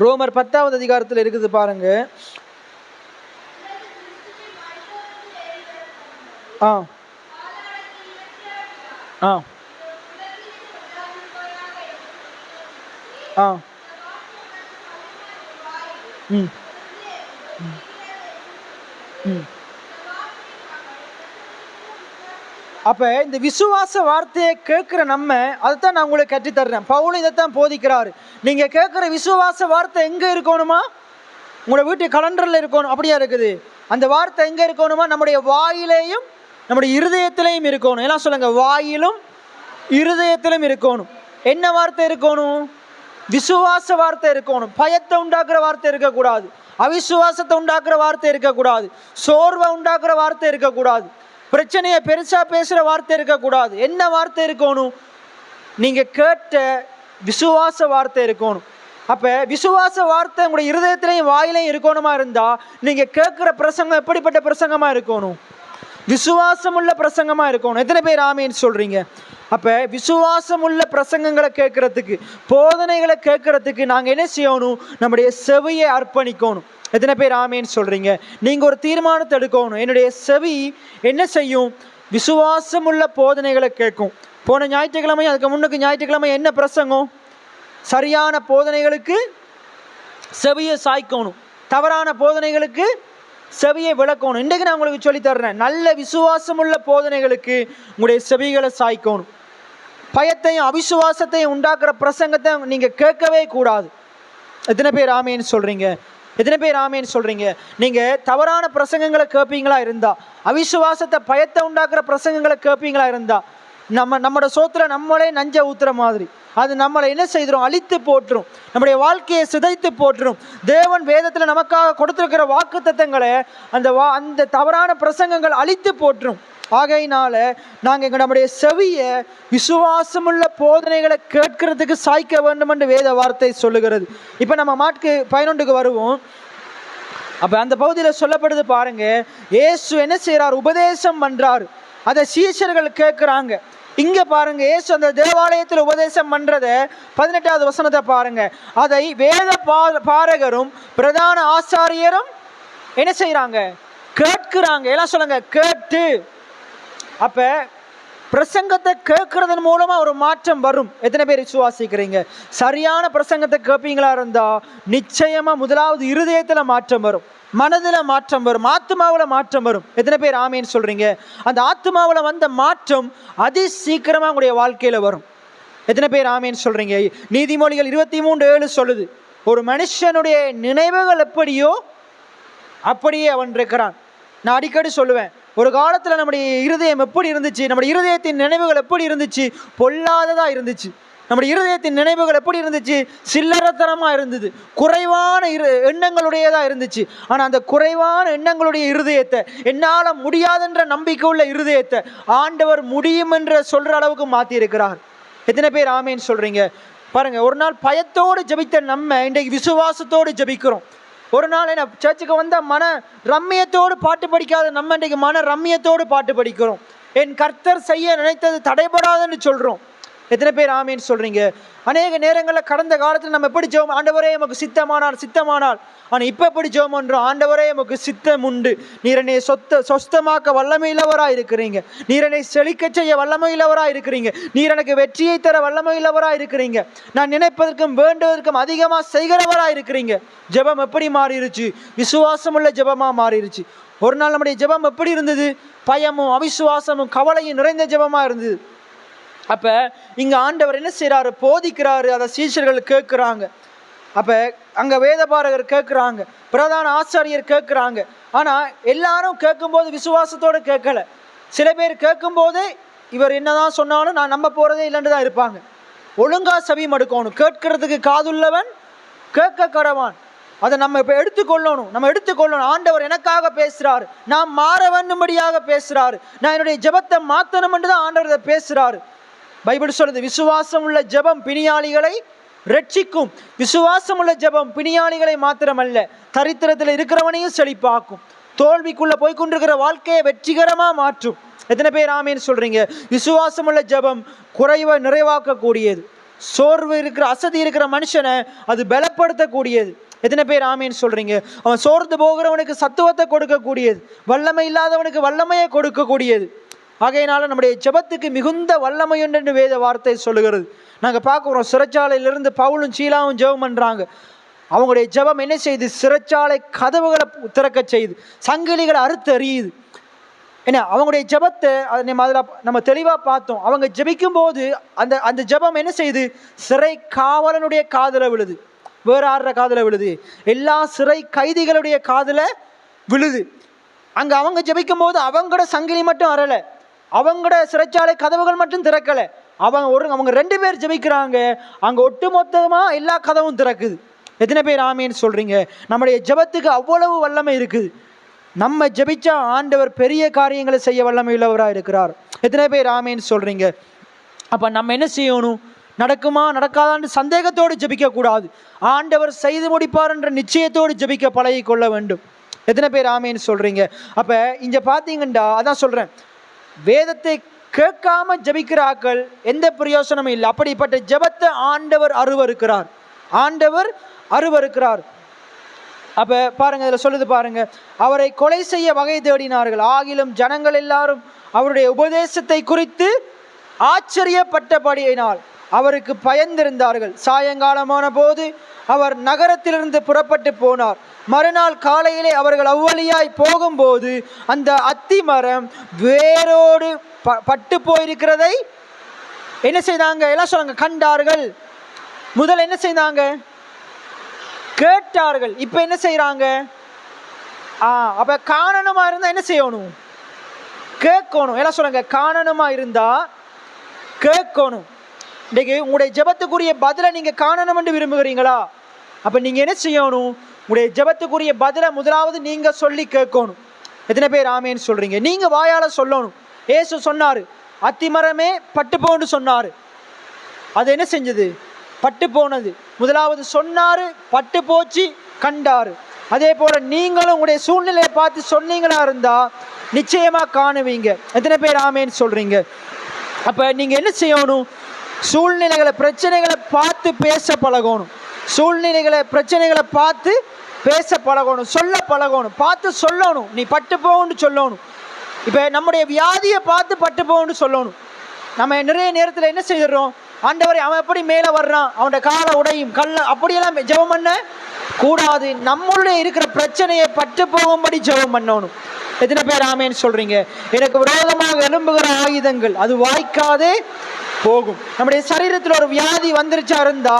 ரோமர் 10வது அதிகாரத்தில் இருக்குது பாருங்க. அப்ப இந்த விசுவாச வார்த்தையை கேட்கிற நம்ம அதைத்தான் நான் உங்களுக்கு கற்றுத்தர்றேன். பவுலும் இதைத்தான் போதிக்கிறாரு. நீங்க கேட்கிற விசுவாச வார்த்தை எங்க இருக்கணுமா? உங்களோட வீட்டு கலண்டர்ல இருக்கணும். அப்படியா இருக்குது? அந்த வார்த்தை எங்க இருக்கணுமா? நம்முடைய வாயிலேயும் நம்முடைய இருதயத்திலையும் இருக்கணும். எல்லாம் சொல்லுங்க, வாயிலும் இருதயத்திலும் இருக்கணும். என்ன வார்த்தை இருக்கணும்? விசுவாச வார்த்தை இருக்கணும். பயத்தை உண்டாக்குற வார்த்தை இருக்கக்கூடாது, அவிசுவாசத்தை உண்டாக்குற வார்த்தை இருக்கக்கூடாது, சோர்வை உண்டாக்குற வார்த்தை இருக்கக்கூடாது, பிரச்சனையை பெருசா பேசுற வார்த்தை இருக்கக்கூடாது. என்ன வார்த்தை இருக்கணும்? நீங்க கேட்ட விசுவாச வார்த்தை இருக்கணும். அப்ப விசுவாச வார்த்தை உங்களுடைய இருதயத்திலையும் வாயிலையும் இருக்கணுமா இருந்தா நீங்க கேட்கிற பிரசங்கம் எப்படிப்பட்ட பிரசங்கமா இருக்கணும்? விசுவாசம் உள்ள பிரசங்கமா இருக்கணும். எத்தனை பேர் ஆமேன்னு சொல்றீங்க? அப்ப விசுவாசம் உள்ள பிரசங்கங்களை கேட்கறதுக்கு, போதனைகளை கேட்கறதுக்கு நாங்க என்ன செய்யணும்? நம்முடைய செவியை அர்ப்பணிக்கணும். எத்தனை பேர் ஆமேன்னு சொல்றீங்க? நீங்க ஒரு தீர்மானத்தை எடுக்கணும். என்னுடைய செவி என்ன செய்யும்? விசுவாசம் உள்ள போதனைகளை கேட்கும். போன ஞாயிற்றுக்கிழமை, அதுக்கு முன்னுக்கு ஞாயிற்றுக்கிழமை என்ன பிரசங்கம்? சரியான போதனைகளுக்கு செவியை சாய்க்கணும், தவறான போதனைகளுக்கு செவியை விளக்கணும். இன்றைக்கு நான் உங்களுக்கு சொல்லி தர்றேன், நல்ல விசுவாசம் உள்ள போதனைகளுக்கு உங்களுடைய செவிகளை சாய்க்கணும். பயத்தையும் அவிசுவாசத்தையும் உண்டாக்குற பிரசங்கத்தை நீங்க கேட்கவே கூடாது. எத்தனை பேர் ஆமேன்னு சொல்றீங்க? எத்தனை பேர் ஆமேன்னு சொல்றீங்க? நீங்க தவறான பிரசங்கங்களை கேட்பீங்களா இருந்தா, அவிசுவாசத்தை பயத்தை உண்டாக்குற பிரசங்கங்களை கேட்பீங்களா இருந்தா, நம்மளோட சோத்துல நம்மளே நஞ்ச ஊத்துற மாதிரி அது நம்மளை என்ன செய்திரும்? அழித்து போட்டுரும், நம்முடைய வாழ்க்கையை சிதைத்து போட்டுரும். தேவன் வேதத்தில் நமக்காக கொடுத்திருக்கிற வாக்கு தத்தங்களை அந்த தவறான பிரசங்கங்கள் அழித்து போட்டுரும். ஆகையினால நாங்கள் நம்முடைய செவியை விசுவாசமுள்ள போதனைகளை கேட்கறதுக்கு சாய்க்க வேண்டும் என்று வேத வார்த்தை சொல்லுகிறது. இப்போ நம்ம மார்க்கு 11 வருவோம். அப்போ அந்த பகுதியில் சொல்லப்படுது பாருங்க, இயேசு என்ன செய்கிறார்? உபதேசம் பண்றாரு. அதை சீஷர்கள் கேட்குறாங்க. இங்க பாருங்க, இயேசு அந்த தேவாலயத்தில் உபதேசம் பண்றத 18வது வசனத்தை பாருங்க. அதை வேத பாரகரும் பிரதான ஆசாரியரும் என்ன செய்யறாங்க? கேட்கிறாங்க. எல்லாம் சொல்லுங்க, கேட்டு. அப்ப பிரசங்கத்தை கேட்கறதன் மூலமா ஒரு மாற்றம் வரும். எத்தனை பேர் விசுவாசிக்கிறீங்க? சரியான பிரசங்கத்தை கேட்பீங்களா இருந்தா நிச்சயமா முதலாவது இருதயத்துல மாற்றம் வரும், மனதில் மாற்றம் வரும், ஆத்மாவில் மாற்றம் வரும். எத்தனை பேர் ஆமேன்னு சொல்றீங்க? அந்த ஆத்மாவில் வந்த மாற்றம் அதி சீக்கிரமா உங்களுடைய வாழ்க்கையில வரும். எத்தனை பேர் ஆமேன்னு சொல்றீங்க? நீதிமொழிகள் 23:7 சொல்லுது, ஒரு மனுஷனுடைய நினைவுகள் எப்படியோ அப்படியே அவன் இருக்கிறான். நான் அடிக்கடி சொல்லுவேன், ஒரு காலத்துல நம்முடைய இருதயம் எப்படி இருந்துச்சு? நம்முடைய இருதயத்தின் நினைவுகள் எப்படி இருந்துச்சு? பொல்லாததா இருந்துச்சு. நம்முடைய இருதயத்தின் நினைவுகள் எப்படி இருந்துச்சு? சில்லறத்தனமா இருந்தது, குறைவான எண்ணங்களுடையதா இருந்துச்சு. ஆனா அந்த குறைவான எண்ணங்களுடைய இருதயத்தை, என்னால முடியாதுன்ற நம்பிக்கை உள்ள இருதயத்தை ஆண்டவர் முடியும் என்ற சொல்ற அளவுக்கு மாத்தி இருக்கிறார். எத்தனை பேர் ஆமேன்னு சொல்றீங்க? பாருங்க, ஒரு நாள் பயத்தோடு ஜபித்த நம்ம இன்றைக்கு விசுவாசத்தோடு ஜபிக்கிறோம். ஒரு நாள் என்ன சர்ச்சுக்கு வந்த மன ரம்மியத்தோடு பாட்டு படிக்காத நம்ம இன்றைக்கு மன ரம்மியத்தோடு பாட்டு படிக்கிறோம். என் கர்த்தர் செய்ய நினைத்தது தடைபடாதுன்னு சொல்றோம். எத்தனை பேர் ஆமேன்னு சொல்றீங்க? அநேக நேரங்களில் கடந்த காலத்தில் நம்ம எப்படி ஜெபம், ஆண்டவரே எமக்கு சித்தமானால். ஆனால் இப்போ எப்படி ஜெபம் பண்றோம்? ஆண்டவரே எமக்கு சித்தம் உண்டு, நீர் என்னை சொஸ்தமாக்க வல்லமையுள்ளவராக இருக்கிறீங்க, நீர் என்னை செழிக்க செய்ய வல்லமையுள்ளவராக இருக்கிறீங்க, நீர் எனக்கு வெற்றியை தர வல்லமையுள்ளவராக இருக்கிறீங்க, நான் நினைப்பதற்கும் வேண்டுவதற்கும் அதிகமாக செய்கிறவராக இருக்கிறீங்க. ஜெபம் எப்படி மாறிடுச்சு? விசுவாசமுள்ள ஜெபமா மாறிடுச்சு. ஒரு நாள் நம்முடைய ஜெபம் எப்படி இருந்தது? பயமும் அவிசுவாசமும் கவலையும் நிறைந்த ஜெபமா இருந்தது. அப்ப இங்க ஆண்டவர் என்ன செய்யறாரு? போதிக்கிறாரு. அதை சீஷர்கள் கேட்கிறாங்க. அப்ப அங்க வேதபாரகர் கேட்கிறாங்க, பிரதான ஆசாரியர் கேட்கிறாங்க. ஆனா எல்லாரும் கேட்கும்போது விசுவாசத்தோட கேட்கல. சில பேர் கேட்கும்போது இவர் என்னதான் சொன்னாலும் நான் நம்ப போறதே இல்லைன்னு தான் இருப்பாங்க. ஒழுங்கா செவி மடுக்கணும். கேட்கறதுக்கு காதுள்ளவன் கேட்க கடவான். அதை நம்ம இப்ப எடுத்துக்கொள்ளணும். ஆண்டவர் எனக்காக பேசுறாரு, நான் மாற வேண்டும்படியாக பேசுறாரு, நான் என்னுடைய ஜெபத்தை மாத்தணும் என்று தான் ஆண்டவர் இதை பேசுறாரு. பைபிள் சொல்லுது, விசுவாசம் உள்ள ஜெபம் பிணியாளிகளை ரட்சிக்கும். விசுவாசம் உள்ள ஜெபம் பிணியாளிகளை மாத்திரமல்ல, தரித்திரத்தில் இருக்கிறவனையும் செழிப்பாக்கும், தோல்விக்குள்ள போய்கொண்டிருக்கிற வாழ்க்கையை வெற்றிகரமா மாற்றும். எத்தனை பேர் ஆமேன்னு சொல்றீங்க? விசுவாசம் உள்ள ஜெபம் குறைவை நிறைவாக்கக்கூடியது. சோர்வு இருக்கிற, அசதி இருக்கிற மனுஷனை அது பலப்படுத்தக்கூடியது. எத்தனை பேர் ஆமேன்னு சொல்றீங்க? அவன் சோர்ந்து போகிறவனுக்கு சத்துவத்தை கொடுக்கக்கூடியது, வல்லமை இல்லாதவனுக்கு வல்லமையை கொடுக்கக்கூடியது. ஆகையினால நம்முடைய ஜெபத்துக்கு மிகுந்த வல்லமை என்று வேத வார்த்தை சொல்லுகிறது. நாங்க பார்க்கிறோம், சிறைச்சாலையிலிருந்து பவுலும் சீலாவும் ஜெபம் பண்றாங்க. அவங்களுடைய ஜெபம் என்ன செய்யுது? சிறைச்சாலை கதவுகளை திறக்க செய்யுது, சங்கிலிகளை அறுத்து எறியுது. ஏன்னா அவங்களுடைய ஜெபத்தை நம்ம தெளிவா பார்த்தோம். அவங்க ஜெபிக்கும் போது அந்த ஜெபம் என்ன செய்யுது? சிறை காவலனுடைய காதுல விழுது. வேற ஆடுற காதுல விழுது? எல்லா சிறை கைதிகளுடைய காதுல விழுது. அங்கே அவங்க ஜெபிக்கும் போது அவங்களோட சங்கிலி மட்டும் அறலை, அவங்களோட சிறைச்சாலை கதவுகள் மட்டும் திறக்கலை. அவங்க 2 பேர் ஜெபிக்கிறாங்க, அங்கே ஒட்டுமொத்தமாக எல்லா கதவும் திறக்குது. எத்தனை பேர் ஆமேன்னு சொல்கிறீங்க? நம்முடைய ஜெபத்துக்கு அவ்வளவு வல்லமை இருக்குது. நம்ம ஜெபிச்சா ஆண்டவர் பெரிய காரியங்களை செய்ய வல்லமை உள்ளவராக இருக்கிறார். எத்தனை பேர் ஆமேன்னு சொல்கிறீங்க? அப்போ நம்ம என்ன செய்யணும்? நடக்குமா நடக்காதான்னு சந்தேகத்தோடு ஜெபிக்கக்கூடாது. ஆண்டவர் செய்து முடிப்பார் என்ற நிச்சயத்தோடு ஜெபிக்க பழகி கொள்ள வேண்டும். எத்தனை பேர் ஆமேன்னு சொல்கிறீங்க? அப்போ இங்கே பார்த்தீங்கன்னா அதான் சொல்கிறேன், வேதத்தை கேட்காம ஜெபிக்கிற ஆக்கள் எந்த பிரயோசனமும் இல்லை. அப்படிப்பட்ட ஜெபத்தை ஆண்டவர் அருவருக்கிறார், ஆண்டவர் அருவருக்கிறார். அப்போ பாருங்க, இதில் சொல்லுது பாருங்க, அவரை கொலை செய்ய வகை தேடினார்கள், ஆகிலும் ஜனங்கள் எல்லாரும் அவருடைய உபதேசத்தை குறித்து ஆச்சரியப்பட்டபடியினால் அவருக்கு பயந்திருந்தார்கள். சாயங்காலமான போது அவர் நகரத்திலிருந்து புறப்பட்டு போனார். மறுநாள் காலையிலே அவர்கள் அவ்வழியாய் போகும்போது அந்த அத்தி மரம் வேரோடு பட்டு போயிருக்கிறதை என்ன செய்தாங்க? எல்லாம் சொல்லுங்க, கண்டார்கள். முதல்ல என்ன செய்தாங்க? கேட்டார்கள். இப்ப என்ன செய்யறாங்க? அப்ப காரணமா இருந்தா என்ன செய்யணும்? கேட்கணும். எல்லாம் சொல்லுங்க, காரணமா இருந்தா கேட்கணும். இன்னைக்கு உங்களுடைய ஜெபத்துக்குரிய பதிலை நீங்க காணணும் என்று விரும்புகிறீங்களா? அப்ப நீங்க என்ன செய்யணும்? உங்களுடைய ஜெபத்துக்குரிய பதிலை முதலாவது நீங்க சொல்லி கேட்கணும். எத்தனை பேர் ஆமேன்னு சொல்றீங்க? நீங்க வாயால சொல்லணும். ஏசு சொன்னாரு, அத்திமரமே பட்டு போன்னு சொன்னாரு. அது என்ன செஞ்சது? பட்டு போனது. முதலாவது சொன்னாரு, பட்டு போச்சு, கண்டாரு. அதே போல நீங்களும் உங்களுடைய சூழ்நிலையை பார்த்து சொன்னீங்களா இருந்தா நிச்சயமா காணுவீங்க. எத்தனை பேர் ஆமேன்னு சொல்றீங்க? அப்ப நீங்க என்ன செய்யணும்? சூழ்நிலைகளை, பிரச்சனைகளை பார்த்து பேச பழகணும். சூழ்நிலைகளை, பிரச்சனைகளை பார்த்து பேச பழகணும், சொல்ல பழகணும், பார்த்து சொல்லணும். நீ பட்டு போன்னு சொல்லணும். இப்போ நம்முடைய வியாதியை பார்த்து பட்டு போன்னு சொல்லணும். நம்ம நிறைய நேரத்தில் என்ன செய்கிறோம்? ஆண்டவரை, அவன் எப்படி மேலே வர்றான், அவனோட காலை உடையும் கல்ல, அப்படியெல்லாம் ஜெபம் பண்ண கூடாது. நம்மளுடைய இருக்கிற பிரச்சனையை பட்டு போகும்படி ஜெபம் பண்ணணும். எத்தனை பேர் ஆமேன்னு சொல்றீங்க? எனக்கு விரோதமாக எழும்புகிற ஆயுதங்கள் அது வாய்க்காதே போகும். நம்முடைய சரீரத்தில் ஒரு வியாதி வந்துருச்சா இருந்தா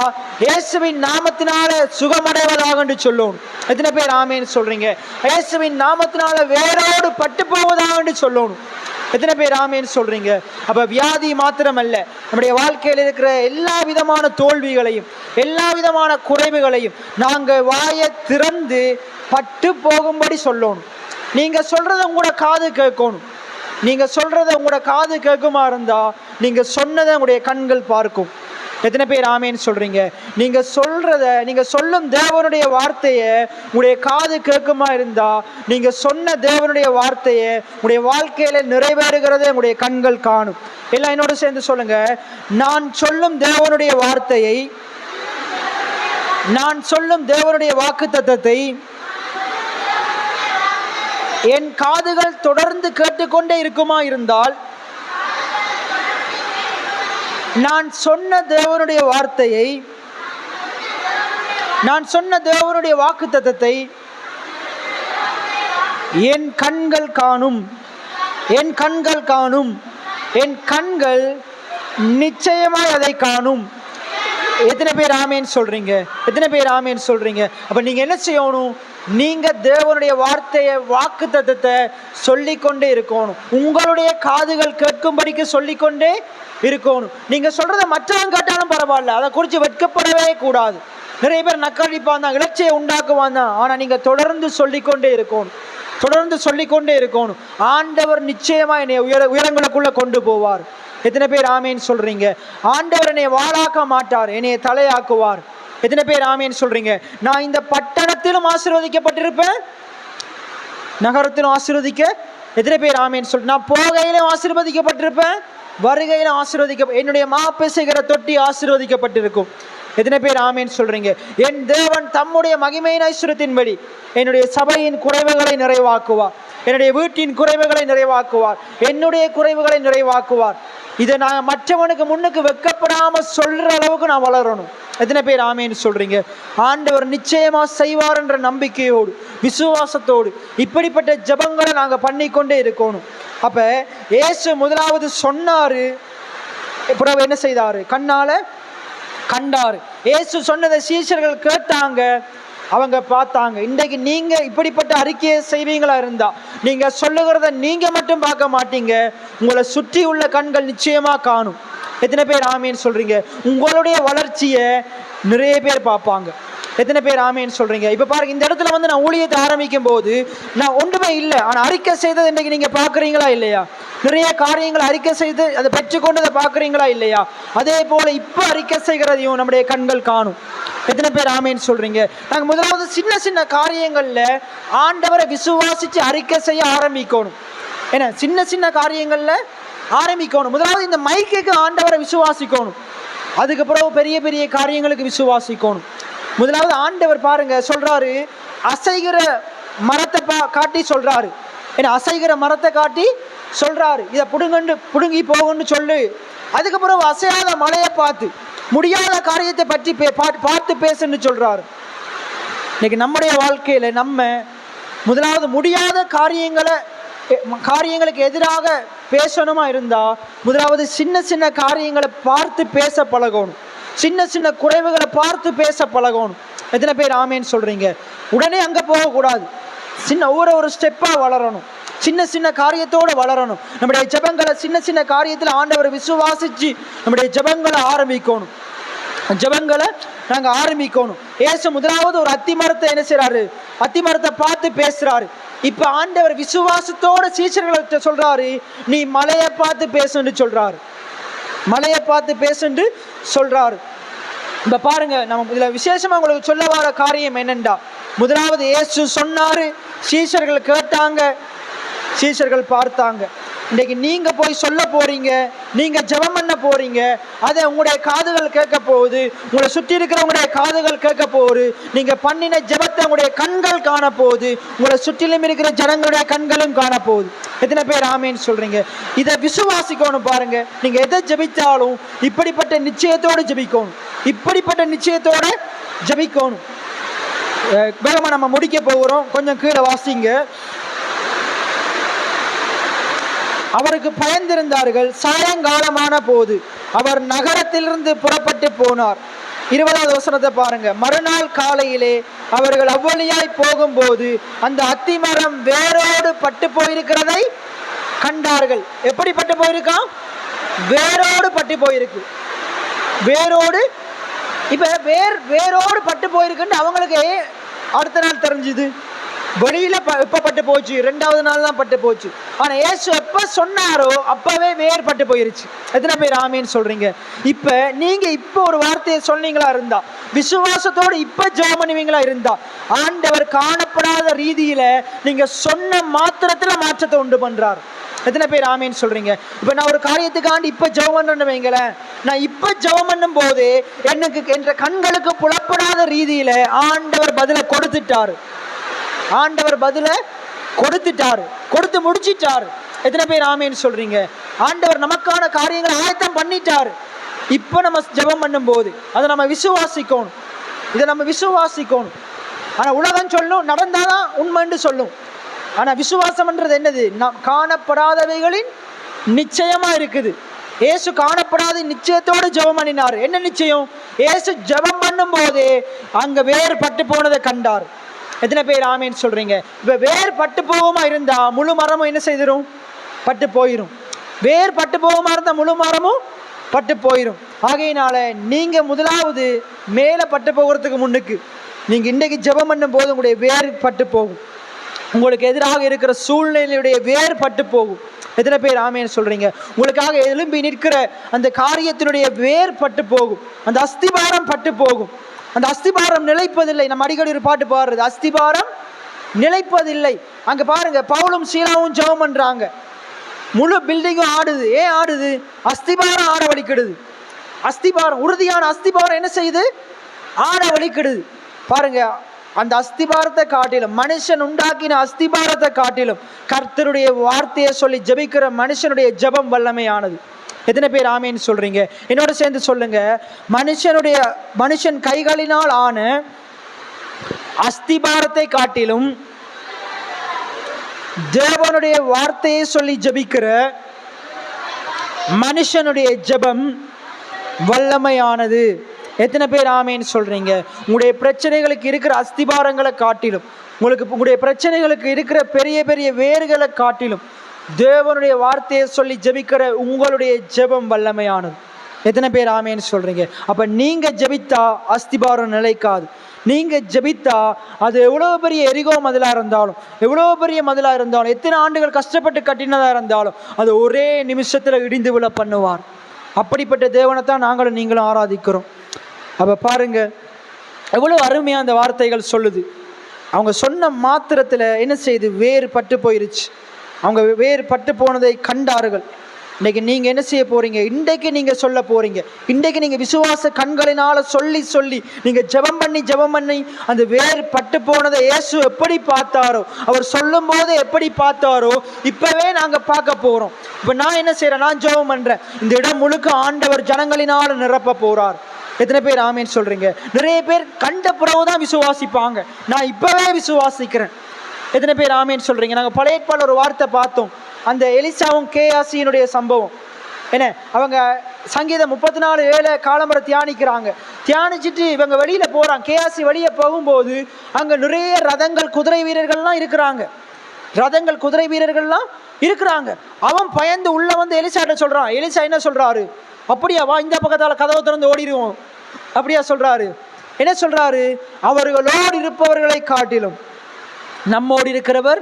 இயேசுவின் நாமத்தினால சுகமடைவதாக சொல்லணும். எத்தனை பேர் ஆமேன்னு சொல்றீங்க? இயேசுவின் நாமத்தினால வேரோடு பட்டு போவதாக சொல்லணும். எத்தனை பேர் ஆமேன்னு சொல்றீங்க? அப்ப வியாதி மாத்திரமல்ல, நம்முடைய வாழ்க்கையில் இருக்கிற எல்லா விதமான தோல்விகளையும், எல்லா விதமான குறைவுகளையும் நாங்க வாயை திறந்து பட்டு போகும்படி சொல்லணும். நீங்க சொல்றத உங்களோட காது கேட்கணும். நீங்க சொல்றத உங்களோட காது கேட்குமா இருந்தா நீங்க சொன்னதை உங்களுடைய கண்கள் பார்க்கும். எத்தனை பேர் ஆமேன்னு சொல்றீங்க? நீங்க சொல்றத, நீங்க சொல்லும் தேவனுடைய வார்த்தையை உங்களுடைய காது கேட்குமா இருந்தா நீங்க சொன்ன தேவனுடைய வார்த்தையை உங்களுடைய வாழ்க்கையில நிறைவேறுகிறதை உங்களுடைய கண்கள் காணும். எல்லாம் என்னோட சேர்ந்து சொல்லுங்க, நான் சொல்லும் தேவனுடைய வார்த்தையை, நான் சொல்லும் தேவனுடைய வாக்குத்தத்தத்தை என் காதுகள் தொடர்ந்து கேட்டுக்கொண்டே இருக்குமா இருந்தால், நான் சொன்ன தேவனுடைய வார்த்தையை, நான் சொன்ன தேவனுடைய வாக்குத்தத்தத்தை என் கண்கள் காணும், என் கண்கள் காணும், என் கண்கள் நிச்சயமாய் அதை காணும். எத்தனை பேர் ஆமேன்னு சொல்றீங்க? எத்தனை பேர் ஆமேன்னு சொல்றீங்க? அப்ப நீங்க என்ன செய்யணும்? நீங்க தேவனுடைய வார்த்தையை, வாக்குத்தத்தத்தை சொல்லிக்கொண்டே இருக்கணும். உங்களுடைய காதுகள் கேட்கும்படிக்கு சொல்லிக்கொண்டே இருக்கணும். நீங்க சொல்றத மற்றவங்க கேட்டாலும் பரவாயில்ல, அதை குறித்து வெட்கப்படவே கூடாது. நிறைய பேர் நக்கடிப்பான் தான், இலட்சியை உண்டாக்குவான் தான். ஆனா நீங்க தொடர்ந்து சொல்லிக்கொண்டே இருக்கணும், தொடர்ந்து சொல்லிக்கொண்டே இருக்கணும். ஆண்டவர் நிச்சயமா என்னை உயரங்களுக்குள்ள கொண்டு போவார். எத்தனை பேர் ஆமேன்னு சொல்றீங்க? ஆண்டவர் என்னை வாளாக்க மாட்டார், என்னைய தலையாக்குவார். எத்தனை பேர் ஆமேன்னு சொல்றீங்க? நான் இந்த பட்டணத்திலும் ஆசீர்வதிக்கப்பட்டிருப்பேன், நகரத்திலும் ஆசீர்வதிக்க. எத்தனை பேர் ஆமேன்னு சொல்ற? நான் போகையிலும் ஆசீர்வதிக்கப்பட்டிருப்பேன், வருகையிலும் ஆசீர்வதிக்க, என்னுடைய மாப்பெசைகிற தொட்டி ஆசீர்வதிக்கப்பட்டிருக்கும். எத்தனை பேர் ஆமேன்னு சொல்றீங்க? என் தேவன் தம்முடைய மகிமையின் ஐஸ்வரியத்தின்படி என்னுடைய சபையின் குறைவுகளை நிறைவாக்குவார், என்னுடைய வீட்டின் குறைவுகளை நிறைவாக்குவார், என்னுடைய குறைவுகளை நிறைவாக்குவார். இதை நான் மற்றவனுக்கு முன்னுக்கு வெக்கப்படாம சொல்ற அளவுக்கு நான் வளரணும். எத்தனை பேர் ஆமேன்னு சொல்றீங்க? ஆண்டவர் நிச்சயமா செய்வார் என்ற நம்பிக்கையோடு, விசுவாசத்தோடு இப்படிப்பட்ட ஜபங்களை நாங்க பண்ணிக்கொண்டே இருக்கணும். அப்ப இயேசு முதலாவது சொன்னாரு, பிறகு என்ன செய்தாரு? கண்ணால கண்டாரு. இயேசு சொன்னதை சீஷர்கள் கேட்டாங்க. அவங்க பார்த்தாங்க. இன்றைக்கு நீங்க இப்படிப்பட்ட அறிக்கையை செய்வீங்களா இருந்தா, நீங்க சொல்லுகிறத நீங்க மட்டும் பார்க்க மாட்டீங்க, உங்களை சுற்றி உள்ள கண்கள் நிச்சயமா காணும். எத்தனை பேர் ஆமீன் சொல்றீங்க? உங்களுடைய வளர்ச்சியை நிறைய பேர் பார்ப்பாங்க. எத்தனை பேர் ஆமீன் சொல்றீங்க? இப்ப பாருங்க, இந்த இடத்துல வந்து நான் ஊழியத்தை ஆரம்பிக்கும் போது நான் ஒன்றுமே இல்லை, ஆனா அறிக்கை செய்தது இன்னைக்கு நீங்க பாக்குறீங்களா இல்லையா? நிறைய காரியங்களை அறிக்கை செய்து அதை பெற்றுக்கொண்டதை பாக்குறீங்களா இல்லையா? அதே போல இப்ப அறிக்கை செய்கிறதையும் நம்முடைய கண்கள் காணும். எத்தனை பேர் ஆமீன் சொல்றீங்க? நாங்க முதலாவது சின்ன சின்ன காரியங்கள்ல ஆண்டவரை விசுவாசிச்சு அறிக்கை செய்ய ஆரம்பிக்கணும். ஏன்னா சின்ன சின்ன காரியங்கள்ல ஆரம்பிக்கணும். முதலாவது இந்த மைக்குக்கு ஆண்டவரை விசுவாசிக்கணும். அதுக்கு பிறகு பெரிய பெரிய காரியங்களுக்கு விசுவாசிக்கணும். முதலாவது ஆண்டவர் பாருங்க சொல்றாரு, அசைகிற மரத்தை காட்டி சொல்றாரு. ஏன்னா அசைகிற மரத்தை காட்டி சொல்றாரு, இதை புடுங்கி போகணும்னு சொல்லு. அதுக்கப்புறம் அசையாத மலையை பார்த்து முடியாத காரியத்தை பற்றி பார்த்து பேசுன்னு சொல்றாரு. இன்னைக்கு நம்முடைய வாழ்க்கையில நம்ம முதலாவது முடியாத காரியங்களுக்கு எதிராக பேசணுமா இருந்தா முதலாவது சின்ன சின்ன காரியங்களை பார்த்து பேச பழகணும். சின்ன சின்ன குறைவுகளை பார்த்து பேச பழகணும். எத்தனை பேர் ஆமேன்னு சொல்றீங்க? உடனே அங்க போகக்கூடாது. ஒவ்வொரு ஸ்டெப்பா வளரணும். சின்ன சின்ன காரியத்தோடு வளரணும். நம்முடைய ஜெபங்களை சின்ன சின்ன காரியத்தில் ஆண்டவரை விசுவாசிச்சு நம்முடைய ஜெபங்களை ஆரம்பிக்கணும். ஜெபங்களை நாங்க ஆரம்பிக்கணும். ஏசு முதலாவது ஒரு அத்தி மரத்தை என்ன செய்யறாரு? அத்தி மரத்தை பார்த்து பேசுறாரு. இப்ப ஆண்டவர் விசுவாசத்தோட சீஷர்களை சொல்றாரு, நீ மலையை பார்த்து பேசுன்னு சொல்றாரு. மலையை பார்த்து பேசுன்னு சொல்றாரு. இப்ப பாருங்க, நம்ம இதுல விசேஷமா உங்களுக்கு சொல்ல வர காரியம் என்னண்டா, முதலாவது இயேசு சொன்னாரு, சீஷர்கள் கேட்டாங்க, சீஷர்கள் பார்த்தாங்க. இன்னைக்கு நீங்க போய் சொல்ல போறீங்க, நீங்க ஜெபம் பண்ண போறீங்க, அதை உங்களுடைய காதுகள் கேட்க போகுது, உங்களை சுற்றி இருக்கிறவங்களுடைய காதுகள் கேட்க போகுது. நீங்க பண்ணின ஜெபத்தை உங்களுடைய கண்கள் காண போகுது, உங்களை சுற்றிலும் இருக்கிற ஜனங்களுடைய கண்களும் காண போகுது. எத்தனை பேர் ஆமேன்னு சொல்றீங்க? இதை விசுவாசிக்கணும். பாருங்க, நீங்க எதை ஜெபித்தாலும் இப்படிப்பட்ட நிச்சயத்தோடு ஜெபிக்கணும். இப்படிப்பட்ட நிச்சயத்தோட ஜெபிக்கணும். வேகமா நம்ம முடிக்க போகிறோம். கொஞ்சம் கீழே வாசிங்க. அவருக்கு பயந்திருந்தார்கள். சாயங்காலமான போது அவர் நகரத்திலிருந்து புறப்பட்டு போனார். 20வது வசனத்தை பாருங்க. மறுநாள் காலையிலே அவர்கள் அவ்வழியாய் போகும்போது அந்த அத்திமரம் வேரோடு பட்டு போயிருக்கிறதை கண்டார்கள். எப்படி பட்டு போயிருக்கான்? வேரோடு பட்டு போயிருக்கு. வேரோடு இப்ப வேரோடு பட்டு போயிருக்குன்னு அவங்களுக்கு அடுத்த நாள் தெரிஞ்சுது. வெளியில எப்ப பட்டு போச்சு? 2வது நாள் தான் பட்டு போச்சு. ஆனா இயேசு எப்ப சொன்னாரோ அப்பவே வேர் பட்டு போயிருச்சு. எத்தனை பேர் ஆமீன்னு சொல்றீங்க? இப்ப நீங்க ஒரு வார்த்தையை சொன்னீங்களா இருந்தா, விசுவாசத்தோடு இப்ப ஜெபம் பண்ணுவீங்களா இருந்தா, ஆண்டவர் காணப்படாத ரீதியில நீங்க சொன்ன மாத்திரத்துல மாற்றத்தை உண்டு பண்றாரு. எத்தனை பேர் ஆமீன்னு சொல்றீங்க? இப்ப நான் ஒரு காரியத்துக்காண்டி இப்ப ஜெபம் பண்ணணும் வைங்களேன், நான் இப்ப ஜெபம் பண்ணும் போது எனக்கு என்ற கண்களுக்கு புலப்படாத ரீதியில ஆண்டவர் பதில கொடுத்துட்டாரு. ஆண்டவர் பதில கொடுத்துட்டாரு, கொடுத்து முடிச்சிட்டாரு. எத்தனை பேர் ஆமேன்னு சொல்றீங்க? ஆண்டவர் நமக்கான காரியங்களை ஆயத்தம் பண்ணிட்டாரு. இப்ப நம்ம ஜெபம் பண்ணும் போது அதை நம்ம விசுவாசிக்கணும். இதை நம்ம விசுவாசிக்கணும். ஆனா உலகம் சொல்லும் நடந்தாதான் உண்மைன்னு சொல்லும். ஆனா விசுவாசம்ன்றது என்னது? காணப்படாதவைகளின் நிச்சயமா இருக்குது. ஏசு காணப்படாத நிச்சயத்தோடு ஜெபம் பண்ணினார். என்ன நிச்சயம்? ஏசு ஜெபம் பண்ணும் போதே அங்க வேறு பட்டு போனதை கண்டார். எத்தனை பேர் ஆமேன்னு சொல்றீங்க? இப்ப வேர் பட்டு போகுமா இருந்தா முழு மரமும் என்ன செய்திரும்? பட்டு போயிரும். வேர் பட்டு போகுமா இருந்தா முழு மரமும் பட்டு போயிரும். ஆகையினால நீங்க முதலாவது மேல பட்டு போகிறதுக்கு முன்னுக்கு நீங்க இன்னைக்கு ஜெபம் பண்ணும் போது உங்களுடைய வேர் பட்டு போகும். உங்களுக்கு எதிராக இருக்கிற சூழ்நிலையுடைய வேர் பட்டு போகும். எத்தனை பேர் ஆமேன்னு சொல்றீங்க? உங்களுக்காக எழும்பி நிற்கிற அந்த காரியத்தினுடைய வேர் பட்டு போகும். அந்த அஸ்திபாரம் பட்டு போகும். அந்த அஸ்திபாரம் நிலைப்பதில்லை. நம்ம அடிக்கடி ஒரு பாட்டு பாடுறது, அஸ்திபாரம் நிலைப்பதில்லை. அங்க பாருங்க, பவுலும் சீலாவும் ஜெபம் பண்றாங்க, முழு பில்டிங்கும் ஆடுது. ஏன் ஆடுது? அஸ்திபாரம் ஆட வலிக்கிடுது. அஸ்திபாரம், உறுதியான அஸ்திபாரம் என்ன செய்யுது? ஆட வலிக்கிடுது. பாருங்க, அந்த அஸ்திபாரத்தை காட்டிலும், மனுஷன் உண்டாக்கின அஸ்திபாரத்தை காட்டிலும் கர்த்தருடைய வார்த்தையை சொல்லி ஜெபிக்கிற மனுஷனுடைய ஜெபம் வல்லமையானது. எத்தனை பேர் ஆமேன்னு சொல்றீங்க? என்னோட சேர்ந்து சொல்லுங்க. மனுஷன் கைகளினால் ஆன அஸ்திபாரத்தை காட்டிலும் தேவனுடைய வார்த்தையை சொல்லி ஜெபிக்கிற மனுஷனுடைய ஜெபம் வல்லமையானது. எத்தனை பேர் ஆமேன்னு சொல்றீங்க? உங்களுடைய பிரச்சனைகளுக்கு இருக்கிற அஸ்திபாரங்களை காட்டிலும், உங்களுடைய பிரச்சனைகளுக்கு இருக்கிற பெரிய பெரிய வேர்களை காட்டிலும் தேவனுடைய வார்த்தையை சொல்லி ஜெபிக்கிற உங்களுடைய ஜெபம் வல்லமையானது. எத்தனை பேர் ஆமேன்னு சொல்றீங்க? அப்ப நீங்க ஜெபித்தா அஸ்திபாரம் நிலைக்காது. நீங்க ஜெபித்தா அது எவ்வளவு பெரிய எரிகோ மதிலா இருந்தாலும், எவ்வளவு பெரிய மதிலா இருந்தாலும், எத்தனை ஆண்டுகள் கஷ்டப்பட்டு கட்டினதா இருந்தாலும் அது ஒரே நிமிஷத்துல இடிந்து விழ பண்ணுவார். அப்படிப்பட்ட தேவனை தான் நாங்களும் நீங்களும் ஆராதிக்கிறோம். அப்ப பாருங்க எவ்வளவு அருமையா அந்த வார்த்தைகள் சொல்லுது. அவங்க சொன்ன மாத்திரத்துல என்ன செய்து வேறு பட்டு போயிருச்சு. அவங்க வேறு பட்டு போனதை கண்டார்கள். இன்னைக்கு நீங்க என்ன செய்ய போறீங்க? இன்றைக்கு நீங்க சொல்ல போறீங்க. இன்றைக்கு நீங்க விசுவாச கண்களினால சொல்லி சொல்லி நீங்க ஜெபம் பண்ணி அந்த வேறு பட்டு போனதை இயேசு எப்படி பார்த்தாரோ, அவர் சொல்லும் போது எப்படி பார்த்தாரோ இப்பவே நாங்க பார்க்க போறோம். இப்ப நான் என்ன செய்யறேன்? நான் ஜெபம் பண்றேன். இந்த இடம் முழுக்க ஆண்டவர் ஜனங்களினால நிரப்ப போறார். எத்தனை பேர் ஆமேன்னு சொல்றீங்க? நிறைய பேர் கண்ட பிறகுதான் விசுவாசிப்பாங்க. நான் இப்பவே விசுவாசிக்கிறேன். எத்தனை பேர் ஆமேன்னு சொல்றீங்க? நாங்க பழைய ஏற்பாடுல ஒரு வார்த்தை பார்த்தோம். அந்த எலிசாவும் கேயாசியினுடைய சம்பவம் என்ன, அவங்க சங்கீதம் 34:7 காலம்பரை தியானிக்கிறாங்க. தியானிச்சுட்டு இவங்க வெளியில போறாங்க. கேயாசி வெளியே போகும்போது அங்க நிறைய ரதங்கள் குதிரை வீரர்கள்லாம் இருக்கிறாங்க. ரதங்கள் குதிரை வீரர்கள்லாம் இருக்கிறாங்க. அவன் பயந்து உள்ள வந்து எலிசாட்ட சொல்றான். எலிசா என்ன சொல்றாரு? அப்படியா, வா இந்த பக்கத்தால கதவை திறந்து ஓடிடுவோம் அப்படியா சொல்றாரு. என்ன சொல்றாரு? அவர்களோடு இருப்பவர்களை காட்டிலும் நம்மோடு இருக்கிறவர்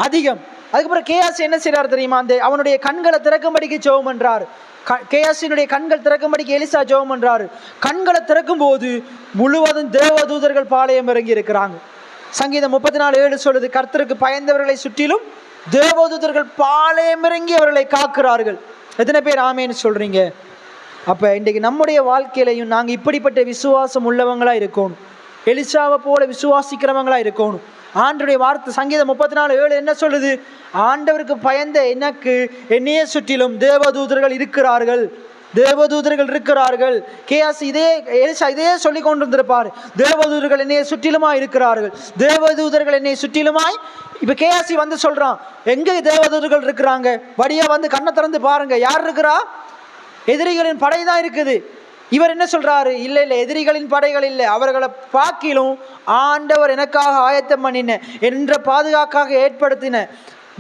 அதிகம். அதுக்கப்புறம் கேயாசி என்ன செய்யறாரு தெரியுமா? அந்த அவனுடைய கண்களை திறக்கும்படிக்கு ஜெபம் பண்றாரு. கேயாசினுடைய கண்கள் திறக்கும்படிக்கு எலிசா ஜெபம் பண்றாரு. கண்களை திறக்கும் போது முழுவதும் தேவதூதர்கள் பாளையம் இறங்கி இருக்கிறாங்க. சங்கீதம் 34:7 சொல்லுது, கர்த்தருக்கு பயந்தவர்களை சுற்றிலும் தேவதூதர்கள் பாளையம் இறங்கி அவர்களை காக்கிறார்கள். எத்தனை பேர் ஆமேன்னு சொல்றீங்க? அப்ப இன்றைக்கு நம்முடைய வாழ்க்கையிலையும் நாங்க இப்படிப்பட்ட விசுவாசம் உள்ளவங்களா இருக்கணும். எலிசாவை போல விசுவாசிக்கிறவங்களா இருக்கணும். ஆண்டவருடைய வார்த்தை சங்கீதம் 34:7 என்ன சொல்லுது? ஆண்டவருக்கு பயந்த எனக்கு என்னையே சுற்றிலும் தேவதூதர்கள் இருக்கிறார்கள். தேவதூதர்கள் இருக்கிறார்கள். கேயாசி எலிசா இதே சொல்லி கொண்டிருந்திருப்பார். தேவதூதர்கள் என்னைய சுற்றிலுமா இருக்கிறார்கள், தேவதூதர்கள் என்னை சுற்றிலுமாய். இப்ப கேயாசி வந்து சொல்றான், எங்க தேவதூதர்கள் இருக்கிறாங்க? வடியா வந்து கண்ணை திறந்து பாருங்க, யார் இருக்கிறா? எதிரிகளின் படை தான் இருக்குது. இவர் என்ன சொல்றாரு? இல்லை இல்லை, எதிரிகளின் படைகள் இல்லை, அவர்களை பாக்கிலும் ஆண்டவர் எனக்காக ஆயத்தம் பண்ணின என்ற பாதுகாக்காக ஏற்படுத்தின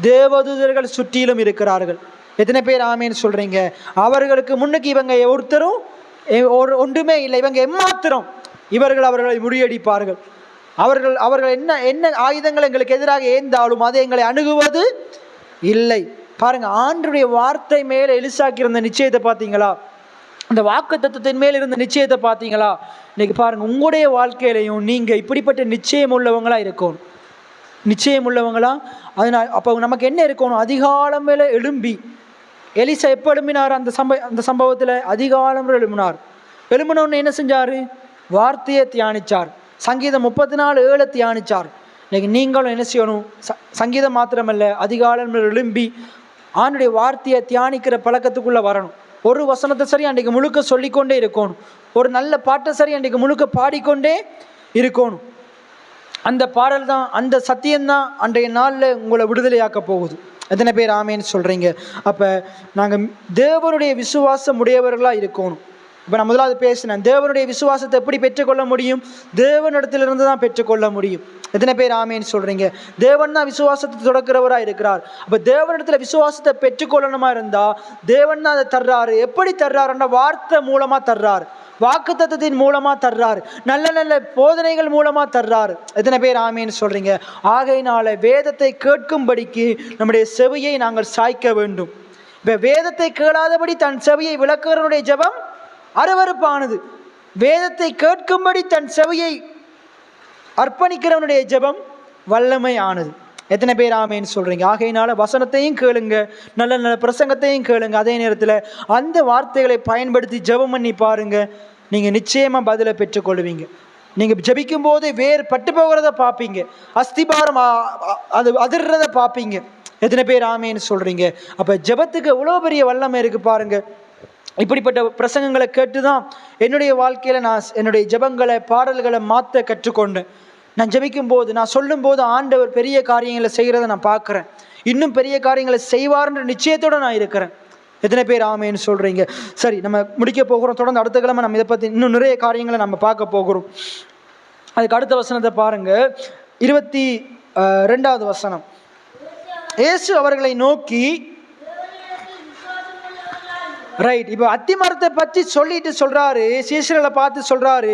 தேவதூதர்கள் சுற்றிலும் இருக்கிறார்கள். எத்தனை பேர் ஆமேன்னு சொல்றீங்க? அவர்களுக்கு முன்னுக்கு இவங்க ஒருத்தரும் ஒன்றுமே இல்லை, இவங்க எம்மாத்திரம். அவர்களை முறியடிப்பார்கள். அவர்கள் என்ன என்ன ஆயுதங்கள் எங்களுக்கு எதிராக ஏந்தாலும் அதை எங்களை அணுகுவது இல்லை. பாருங்க, ஆண்டவருடைய வார்த்தை மேல எலிசாக்கு இருந்த நிச்சயத்தை பார்த்தீங்களா? அந்த வாக்கு தத்துவத்தின் மேல் இருந்த நிச்சயத்தை பார்த்தீங்களா? இன்னைக்கு பாருங்க, உங்களுடைய வாழ்க்கையிலையும் நீங்க இப்படிப்பட்ட நிச்சயம் உள்ளவங்களா இருக்கணும். நிச்சயம் உள்ளவங்களா? அதனால் அப்போ நமக்கு என்ன இருக்கணும்? அதிகாலம் மேல எழும்பி. எலிசா எப்போ எழும்பினார்? அந்த சம்பவத்தில் அதிகாலம் எழும்பினார். எழும்பினோன்னு என்ன செஞ்சாரு? வார்த்தையை தியானிச்சார். சங்கீதம் 34:7 தியானிச்சார். இன்னைக்கு நீங்களும் என்ன செய்யணும்? சங்கீதம் மாத்திரமல்ல, அதிகாலம் எழும்பி ஆண்டுடைய வார்த்தையை தியானிக்கிற பழக்கத்துக்குள்ள வரணும். ஒரு வசனத்தை சரி அன்றைக்கு முழுக்க சொல்லிக்கொண்டே இருக்கணும். ஒரு நல்ல பாட்டை சரி அன்றைக்கு முழுக்க பாடிக்கொண்டே இருக்கணும். அந்த பாடல் தான், அந்த சத்தியம்தான் அன்றைய நாளில் உங்களை விடுதலையாக்க போகுது. எத்தனை பேர் ஆமேன்னு சொல்றீங்க? அப்போ நாங்கள் தேவனுடைய விசுவாசம் உடையவர்களாக இருக்கணும். இப்போ நான் முதலாவது பேசினேன், தேவனுடைய விசுவாசத்தை எப்படி பெற்றுக்கொள்ள முடியும்? தேவனிடத்திலிருந்து தான் பெற்றுக்கொள்ள முடியும். எத்தனை பேர் ஆமேன்னு சொல்றீங்க? தேவன் தான் விசுவாசத்தை தொடக்கிறவராக இருக்கிறார். அப்போ தேவனிடத்தில் விசுவாசத்தை பெற்றுக்கொள்ளணுமா இருந்தா தேவன் தான் அதை தர்றாரு. எப்படி தர்றாருன்னா வார்த்தை மூலமா தர்றாரு, வாக்குத்தத்தத்தின் மூலமா தர்றாரு, நல்ல நல்ல போதனைகள் மூலமா தர்றாரு. எத்தனை பேர் ஆமேன்னு சொல்றீங்க? ஆகையினால வேதத்தை கேட்கும்படிக்கு நம்முடைய செவியை நாங்கள் சாய்க்க வேண்டும். இப்போ வேதத்தை கேளாதபடி தன் செவியை விளக்குறவனுடைய ஜெபம் அருவருப்பானது. வேதத்தை கேட்கும்படி தன் செவியை அர்ப்பணிக்கிறவனுடைய ஜெபம் வல்லமை ஆனது. எத்தனை பேர் ஆமேன்னு சொல்றீங்க? ஆகையினால வசனத்தையும் கேளுங்க, நல்ல நல்ல பிரசங்கத்தையும் கேளுங்க. அதே நேரத்தில் அந்த வார்த்தைகளை பயன்படுத்தி ஜெபம் பண்ணி பாருங்க, நீங்க நிச்சயமா பதிலை பெற்றுக்கொள்வீங்க. நீங்க ஜெபிக்கும் போது வேறு பட்டு போகிறத பார்ப்பீங்க, அஸ்திபாரம் அது அதிர்றத பார்ப்பீங்க. எத்தனை பேர் ஆமேன்னு சொல்றீங்க? அப்ப ஜெபத்துக்கு எவ்வளோ பெரிய வல்லமை இருக்கு பாருங்க. இப்படிப்பட்ட பிரசங்கங்களை கேட்டுதான் என்னுடைய வாழ்க்கையில நான் என்னுடைய ஜெபங்களை பாடல்களை மாற்ற கற்றுக்கொண்டேன். நான் ஜெபிக்கும் போது, நான் சொல்லும் போது ஆண்டவர் பெரிய காரியங்களை செய்கிறத நான் பார்க்குறேன். இன்னும் பெரிய காரியங்களை செய்வார்ன்ற நிச்சயத்தோடு நான் இருக்கிறேன். எத்தனை பேர் ஆமேன்னு சொல்கிறீங்க? சரி, நம்ம முடிக்க போகிறோம். தொடர்ந்து அடுத்த கிழமை நம்ம இதை பற்றி இன்னும் நிறைய காரியங்களை நம்ம பார்க்க போகிறோம். அதுக்கு அடுத்த வசனத்தை பாருங்கள், 22வது வசனம். இயேசு அவர்களை நோக்கி, ரைட், இப்போ அத்திமரத்தை பற்றி சொல்லிட்டு சொல்றாரு, சீஷர்களை பார்த்து சொல்றாரு,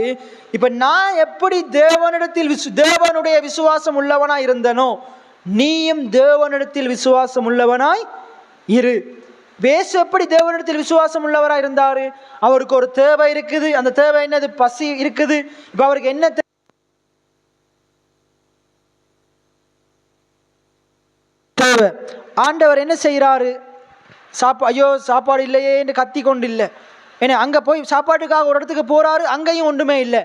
இப்போ நான் எப்படி தேவனுடைய விசுவாசம் உள்ளவனாய் இருந்தனோ நீயும் தேவனிடத்தில் விசுவாசம் உள்ளவனாய் இரு. இயேசு எப்படி தேவனிடத்தில் விசுவாசம் உள்ளவராக இருந்தாரு? அவருக்கு ஒரு தேவை இருக்குது. அந்த தேவை என்னது? பசி இருக்குது. இப்போ அவருக்கு என்ன தேவை? ஆண்டவர் என்ன செய்கிறாரு? ஐயோ சாப்பாடு இல்லையே என்று கத்தி கொண்டு இல்லை. ஏன்னா அங்கே போய் சாப்பாட்டுக்காக ஒரு இடத்துக்கு போகிறாரு, அங்கேயும் ஒன்றுமே இல்லை.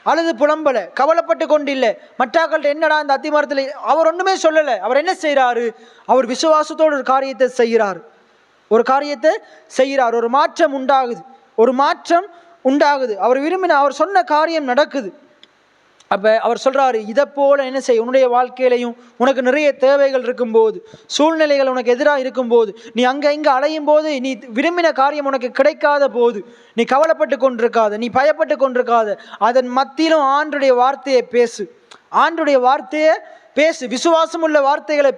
அழுது புலம்பலை, கவலைப்பட்டு கொண்டு இல்லை. மற்றாக்கள்கிட்ட என்னடா இந்த அத்திமரத்தில், அவர் ஒன்றுமே சொல்லலை. அவர் என்ன செய்கிறாரு? அவர் விசுவாசத்தோடு ஒரு காரியத்தை செய்கிறார். ஒரு மாற்றம் உண்டாகுது. அவர் விரும்பின, அவர் சொன்ன காரியம் நடக்குது. அப்போ அவர் சொல்கிறாரு, இதை போல் என்ன செய்ய, உன்னுடைய வாழ்க்கையிலையும் உனக்கு நிறைய தேவைகள் இருக்கும்போது, சூழ்நிலைகள் உனக்கு எதிராக இருக்கும்போது, நீ அங்கே இங்கே அலையும் போது, நீ விரும்பின காரியம் உனக்கு கிடைக்காத போது நீ கவலைப்பட்டு கொண்டிருக்காத, நீ பயப்பட்டு கொண்டிருக்காத. அதன் மத்தியிலும் ஆண்டவருடைய வார்த்தையை பேசு. விசுவாசமுள்ள வார்த்தைகளை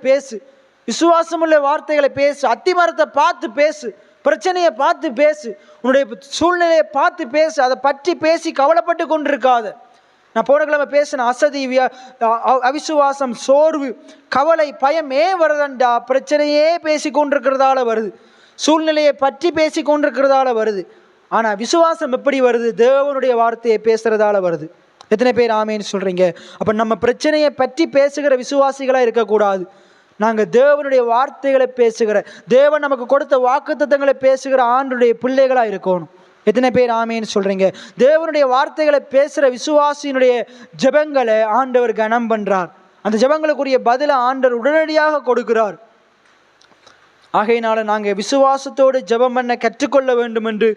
பேசு. அத்திமரத்தை பார்த்து பேசு, பிரச்சனையை பார்த்து பேசு, உன்னுடைய சூழ்நிலையை பார்த்து பேசு. அதை பற்றி பேசி கவலைப்பட்டு கொண்டிருக்காத. நான் போன கிழமை பேசின அசதி, அவிசுவாசம், சோர்வு, கவலை, பயம் வருதண்டா பிரச்சனையே பேசி கொண்டிருக்கிறதால வருது, சூழ்நிலையை பற்றி பேசி கொண்டிருக்கிறதால வருது. ஆனால் விசுவாசம் எப்படி வருது? தேவனுடைய வார்த்தையை பேசுறதால வருது. எத்தனை பேர் ஆமேன்னு சொல்றீங்க? அப்போ நம்ம பிரச்சனையை பற்றி பேசுகிற விசுவாசிகளாக இருக்கக்கூடாது. நாங்கள் தேவனுடைய வார்த்தைகளை பேசுகிற, தேவன் நமக்கு கொடுத்த வாக்குத்தத்தங்களை பேசுகிற ஆண்டவருடைய பிள்ளைகளாக இருக்கணும். எத்தனை பேர் ஆமேன்னு சொல்றீங்க? தேவனுடைய வார்த்தைகளை பேசுகிற விசுவாசியினுடைய ஜெபங்களை ஆண்டவர் கனம் பண்ணுறார். அந்த ஜெபங்களுக்குரிய பதிலை ஆண்டவர் உடனடியாக கொடுக்கிறார். ஆகையினால நாங்கள் விசுவாசத்தோடு ஜெபம் பண்ண கற்றுக்கொள்ள வேண்டும் என்று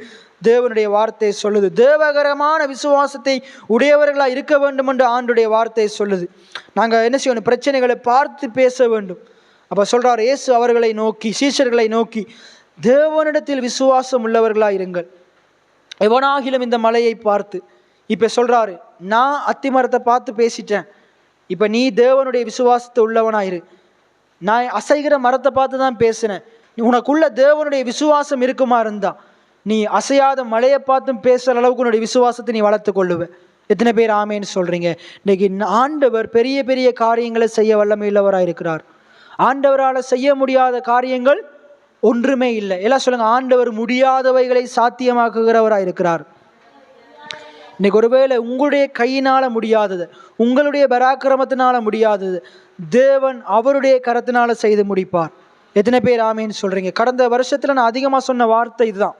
தேவனுடைய வார்த்தை சொல்லுது. தேவகரமான விசுவாசத்தை உடையவர்களாக இருக்க வேண்டும் என்று ஆண்டுடைய வார்த்தை சொல்லுது. நாங்கள் என்ன செய்யணும்? பிரச்சனைகளை பார்த்து பேச வேண்டும். அப்போ சொல்கிறார் இயேசு அவர்களை நோக்கி, சீஷர்களை நோக்கி, தேவனிடத்தில் விசுவாசம் உள்ளவர்களாக இருங்கள். எவனாகிலும் இந்த மலையை பார்த்து, இப்போ சொல்கிறாரு, நான் அத்திமரத்தை பார்த்து பேசிட்டேன், இப்போ நீ தேவனுடைய விசுவாசத்தை உள்ளவனாயிரு. நான் அசைகிற மரத்தை பார்த்து தான் பேசினேன். உனக்குள்ள தேவனுடைய விசுவாசம் இருக்குமா இருந்தா நீ அசையாத மலையை பார்த்தும் பேசுகிற அளவுக்கு உன்னுடைய விசுவாசத்தை நீ வளர்த்து கொள்ளுவேன். எத்தனை பேர் ஆமேன்னு சொல்கிறீங்க? இன்றைக்கி ஆண்டவர் பெரிய பெரிய காரியங்களை செய்ய வல்லமையுள்ளவராக இருக்கிறார். ஆண்டவரால் செய்ய முடியாத காரியங்கள் ஒன்றுமே இல்லை. எல்லாம் சொல்லுங்கள், ஆண்டவர் முடியாதவைகளை சாத்தியமாக்குகிறவராக இருக்கிறார். இன்னைக்கு ஒருவேளை உங்களுடைய கையினால் முடியாதது, உங்களுடைய பராக்கிரமத்தினால முடியாதது, தேவன் அவருடைய கரத்தினால செய்து முடிப்பார். எத்தனை பேர் ஆமேன்னு சொல்கிறீங்க? கடந்த வருஷத்தில் நான் அதிகமாக சொன்ன வார்த்தை இதுதான்.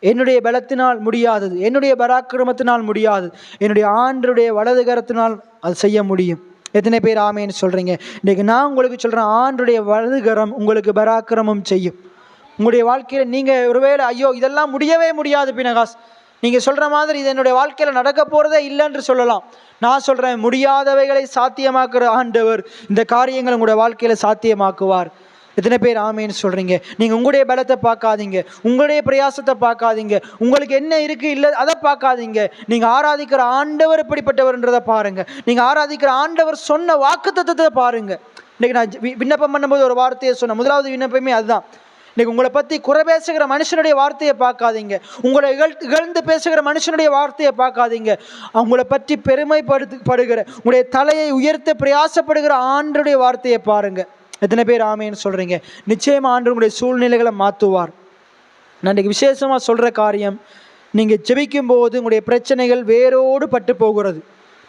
என்னுடைய பலத்தினால் முடியாதது, என்னுடைய பராக்கிரமத்தினால் முடியாதது, என்னுடைய ஆண்டருடைய வலது கரத்தினால் அது செய்ய முடியும். எத்தனை பேர் ஆமேன்னு சொல்கிறீங்க? இன்றைக்கி நான் உங்களுக்கு சொல்கிறேன், ஆண்டருடைய வலது கரம் உங்களுக்கு பராக்கிரமம் செய்யும். உங்களுடைய வாழ்க்கையில் நீங்கள் ஒருவேளை ஐயோ இதெல்லாம் முடியவே முடியாது பினகாஸ், நீங்கள் சொல்கிற மாதிரி இது என்னுடைய வாழ்க்கையில் நடக்க போகிறதே இல்லைன்னு சொல்லலாம். நான் சொல்கிறேன், முடியாதவைகளை சாத்தியமாக்குற ஆண்டவர் இந்த காரியங்களை உங்களுடைய வாழ்க்கையில் சாத்தியமாக்குவார். எத்தனை பேர் ஆமேன்னு சொல்கிறீங்க? நீங்கள் உங்களுடைய பலத்தை பார்க்காதீங்க, உங்களுடைய பிரயாசத்தை பார்க்காதீங்க, உங்களுக்கு என்ன இருக்குது இல்லை அதை பார்க்காதீங்க. நீங்கள் ஆராதிக்கிற ஆண்டவர் எப்படிப்பட்டவர்ன்றதை பாருங்கள். நீங்கள் ஆராதிக்கிற ஆண்டவர் சொன்ன வாக்குத்தத்தத்தை பாருங்கள். இன்றைக்கி நான் விண்ணப்பம் பண்ணும்போது ஒரு வார்த்தையை சொன்னேன். முதலாவது விண்ணப்பமே அதுதான். இன்றைக்கி உங்களை பற்றி குறை பேசுகிற மனுஷனுடைய வார்த்தையை பார்க்காதீங்க, உங்களை இகழ்ந்து பேசுகிற மனுஷனுடைய வார்த்தையை பார்க்காதீங்க. அவங்கள பற்றி பெருமைப்படுகிற, உங்களுடைய தலையை உயர்த்த பிரயாசப்படுகிற ஆண்டருடைய வார்த்தையை பாருங்கள். எத்தனை பேர் ஆமேன்னு சொல்கிறீங்க? நிச்சயமாக ஆண்டு உங்களுடைய சூழ்நிலைகளை மாற்றுவார். நான் இன்றைக்கி விசேஷமாக சொல்கிற காரியம், நீங்கள் ஜெபிக்கும் போது உங்களுடைய பிரச்சனைகள் வேரோடு பட்டு போகிறது.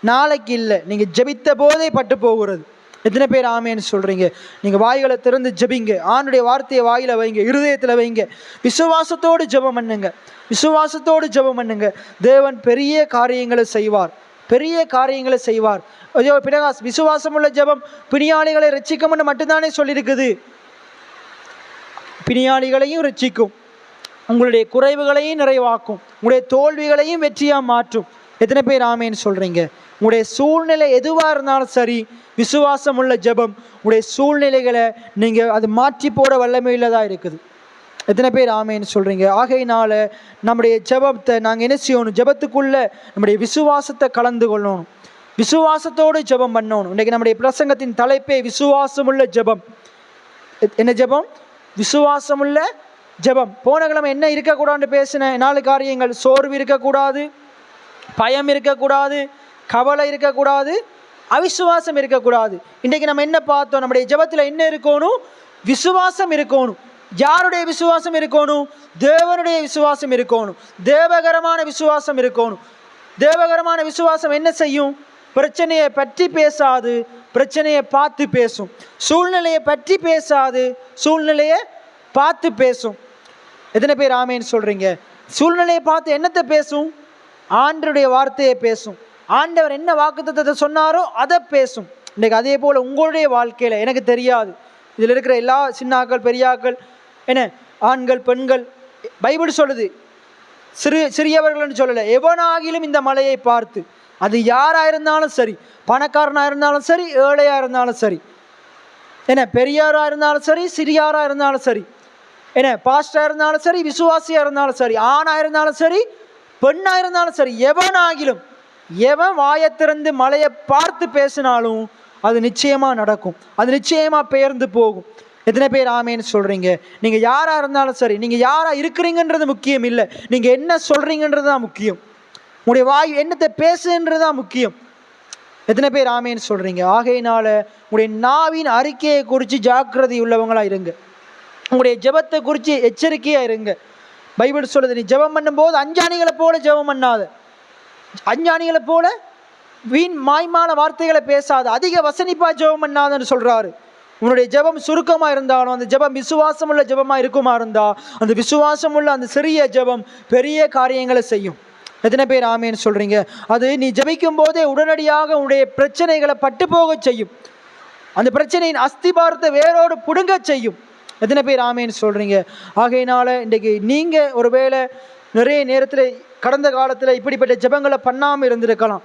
நாளைக்கு இல்லை, நீங்கள் ஜெபித்த போதே பட்டு போகிறது. எத்தனை பேர் ஆமேன்னு சொல்கிறீங்க? நீங்கள் வாய்களை திறந்து ஜெபிங்க, ஆண்டுடைய வார்த்தையை வாயில வைங்க, இருதயத்தில் வைங்க, விசுவாசத்தோடு ஜெபம் பண்ணுங்க, விசுவாசத்தோடு ஜெபம் பண்ணுங்க. தேவன் பெரிய காரியங்களை செய்வார், பெரிய காரியங்களை செய்வார். ஐயோ பினகாஸ், விசுவாசமுள்ள ஜெபம் பிணியாளிகளை ரட்சிக்கும்னு மட்டும்தானே சொல்லியிருக்குது. பிணியாளிகளையும் ரட்சிக்கும், உங்களுடைய குறைவுகளையும் நிறைவாக்கும், உங்களுடைய தோல்விகளையும் வெற்றியாக மாற்றும். எத்தனை பேர் ஆமேன்னு சொல்கிறீங்க? உங்களுடைய சூழ்நிலை எதுவாக இருந்தாலும் சரி, விசுவாசம் உள்ள ஜெபம் உங்களுடைய சூழ்நிலைகளை நீங்கள் அது மாற்றி போட வல்லமையுள்ளதாக இருக்குது. எத்தனை பேர் ஆமேன்னு சொல்கிறீங்க? ஆகையினால நம்முடைய ஜெபத்தை நாங்கள் என்ன செய்யணும்? ஜெபத்துக்குள்ளே நம்முடைய விசுவாசத்தை கலந்து கொள்ளணும், விசுவாசத்தோடு ஜெபம் பண்ணணும். இன்றைக்கு நம்முடைய பிரசங்கத்தின் தலைப்பே விசுவாசமுள்ள ஜெபம். என்ன ஜெபம்? விசுவாசமுள்ள ஜெபம். போன கிழமை என்ன இருக்கக்கூடாதுன்னு பேசின 4 காரியங்கள்: சோர்வு இருக்கக்கூடாது, பயம் இருக்கக்கூடாது, கவலை இருக்கக்கூடாது, அவிசுவாசம் இருக்கக்கூடாது. இன்றைக்கு நம்ம என்ன பார்த்தோம்? நம்முடைய ஜெபத்தில் என்ன இருக்கணும்? விசுவாசம் இருக்கணும். யாருடைய விசுவாசம் இருக்கணும்? தேவனுடைய விசுவாசம் இருக்கணும். தேவகரமான விசுவாசம் இருக்கணும். தேவகரமான விசுவாசம் என்ன செய்யும்? பிரச்சனையை பற்றி பேசாது, பிரச்சனையை பார்த்து பேசும். சூழ்நிலையை பற்றி பேசாது, சூழ்நிலையை பார்த்து பேசும். எத்தனை பேர் ஆமேன்னு சொல்கிறீங்க? சூழ்நிலையை பார்த்து என்னத்தை பேசும்? ஆண்டவருடைய வார்த்தையை பேசும். ஆண்டவர் என்ன வாக்குத்தத்தத்தை சொன்னாரோ அதை பேசும். இன்றைக்கு அதே போல் உங்களுடைய வாழ்க்கையில், எனக்கு தெரியாது இதில் இருக்கிற எல்லா சின்னாக்கள் பெரியாக்கள் என்ன, ஆண்கள் பெண்கள், பைபிள் சொல்லுது சிறியவர்கள்னு சொல்லலை, எவனாகிலும் இந்த மலையை பார்த்து, அது யாராக இருந்தாலும் சரி, பணக்காரனாக இருந்தாலும் சரி, ஏழையாக இருந்தாலும் சரி, என்ன பெரியாராக இருந்தாலும் சரி, சிறியாராக இருந்தாலும் சரி, என்ன பாஸ்டராக இருந்தாலும் சரி, விசுவாசியாக இருந்தாலும் சரி, ஆணாக இருந்தாலும் சரி, பெண்ணாக இருந்தாலும் சரி, எவனாகிலும் எவன் வாயை திறந்து மலையை பார்த்து பேசினாலும் அது நிச்சயமாக நடக்கும், அது நிச்சயமாக பெயர்ந்து போகும். எத்தனை பேர் ஆமேன்னு சொல்கிறீங்க? நீங்கள் யாராக இருந்தாலும் சரி, நீங்கள் யாராக இருக்கிறீங்கன்றது முக்கியம் இல்லை, நீங்கள் என்ன சொல்கிறீங்கன்றது தான் முக்கியம். உங்களுடைய வாய் என்னத்தை பேசுன்றது தான் முக்கியம். எத்தனை பேர் ஆமேன்னு சொல்கிறீங்க? ஆகையினால உங்களுடைய நாவின் அறிக்கையை குறித்து ஜாக்கிரதை உள்ளவங்களாக இருங்க. உங்களுடைய ஜெபத்தை குறித்து எச்சரிக்கையாக இருங்க. பைபிள் சொல்லுது, நீ ஜெபம் பண்ணும்போது அஞ்ஞானிகளை போல ஜெபம் பண்ணாத, அஞ்ஞானிகளை போல வீண் மாய்மான வார்த்தைகளை பேசாத, அதிக வசனிப்பாக ஜெபம் பண்ணாதன்னு சொல்கிறாரு. உன்னுடைய ஜெபம் சுருக்கமாக இருந்தாலும் அந்த ஜெபம் விசுவாசம் உள்ள ஜெபமாக இருக்குமா இருந்தால் அந்த விசுவாசம் உள்ள அந்த சிறிய ஜெபம் பெரிய காரியங்களை செய்யும். எத்தனை பேர் ஆமேன்னு சொல்கிறீங்க? அது நீ ஜெபிக்கும் போதே உடனடியாக உன்னுடைய பிரச்சனைகளை பட்டு போக செய்யும், அந்த பிரச்சனையின் அஸ்திபாரத்தை வேரோடு புடுங்க செய்யும். எத்தனை பேர் ஆமேன்னு சொல்கிறீங்க? ஆகையினால இன்றைக்கு நீங்கள் ஒருவேளை நிறைய நேரத்தில் கடந்த காலத்தில் இப்படிப்பட்ட ஜெபங்களை பண்ணாமல் இருந்திருக்கலாம்,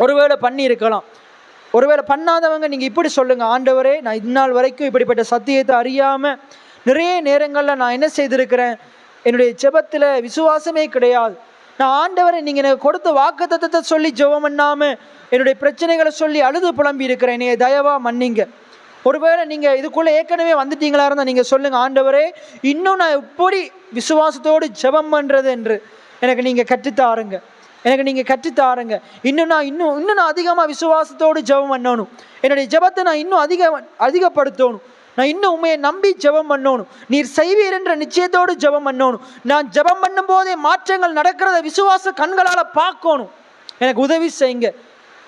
ஒருவேளை பண்ணியிருக்கலாம். ஒருவேளை பண்ணாதவங்க நீங்கள் இப்படி சொல்லுங்கள், ஆண்டவரே நான் இந்நாள் வரைக்கும் இப்படிப்பட்ட சத்தியத்தை அறியாமல் நிறைய நேரங்களில் நான் என்ன செய்திருக்கிறேன், என்னுடைய ஜெபத்தில் விசுவாசமே கிடையாது. நான் ஆண்டவரை நீங்கள் எனக்கு கொடுத்த வாக்குத்தத்தத்தை சொல்லி ஜெபம் பண்ணாமல் என்னுடைய பிரச்சனைகளை சொல்லி அழுது புலம்பி இருக்கிறேன், என்னைய தயவாக மன்னிங்க. ஒருவேளை நீங்கள் இதுக்குள்ளே ஏற்கனவே வந்துட்டீங்களா இருந்தால் நீங்கள் சொல்லுங்கள், ஆண்டவரே இன்னும் நான் எப்படி விசுவாசத்தோடு ஜெபம் பண்ணுறது என்று எனக்கு நீங்கள் கற்றுத்தாருங்க, எனக்கு நீங்கள் கற்றுத்தாருங்க. இன்னும் நான் அதிகமாக விசுவாசத்தோடு ஜெபம் பண்ணணும், என்னுடைய ஜெபத்தை நான் இன்னும் அதிகப்படுத்தணும், நான் இன்னும் உண்மையை நம்பி ஜெபம் பண்ணணும், நீர் செய்வீர் என்ற நிச்சயத்தோடு ஜெபம் பண்ணணும். நான் ஜெபம் பண்ணும் போதே மாற்றங்கள் நடக்கிறத விசுவாச கண்களால் பார்க்கணும். எனக்கு உதவி செய்யுங்க,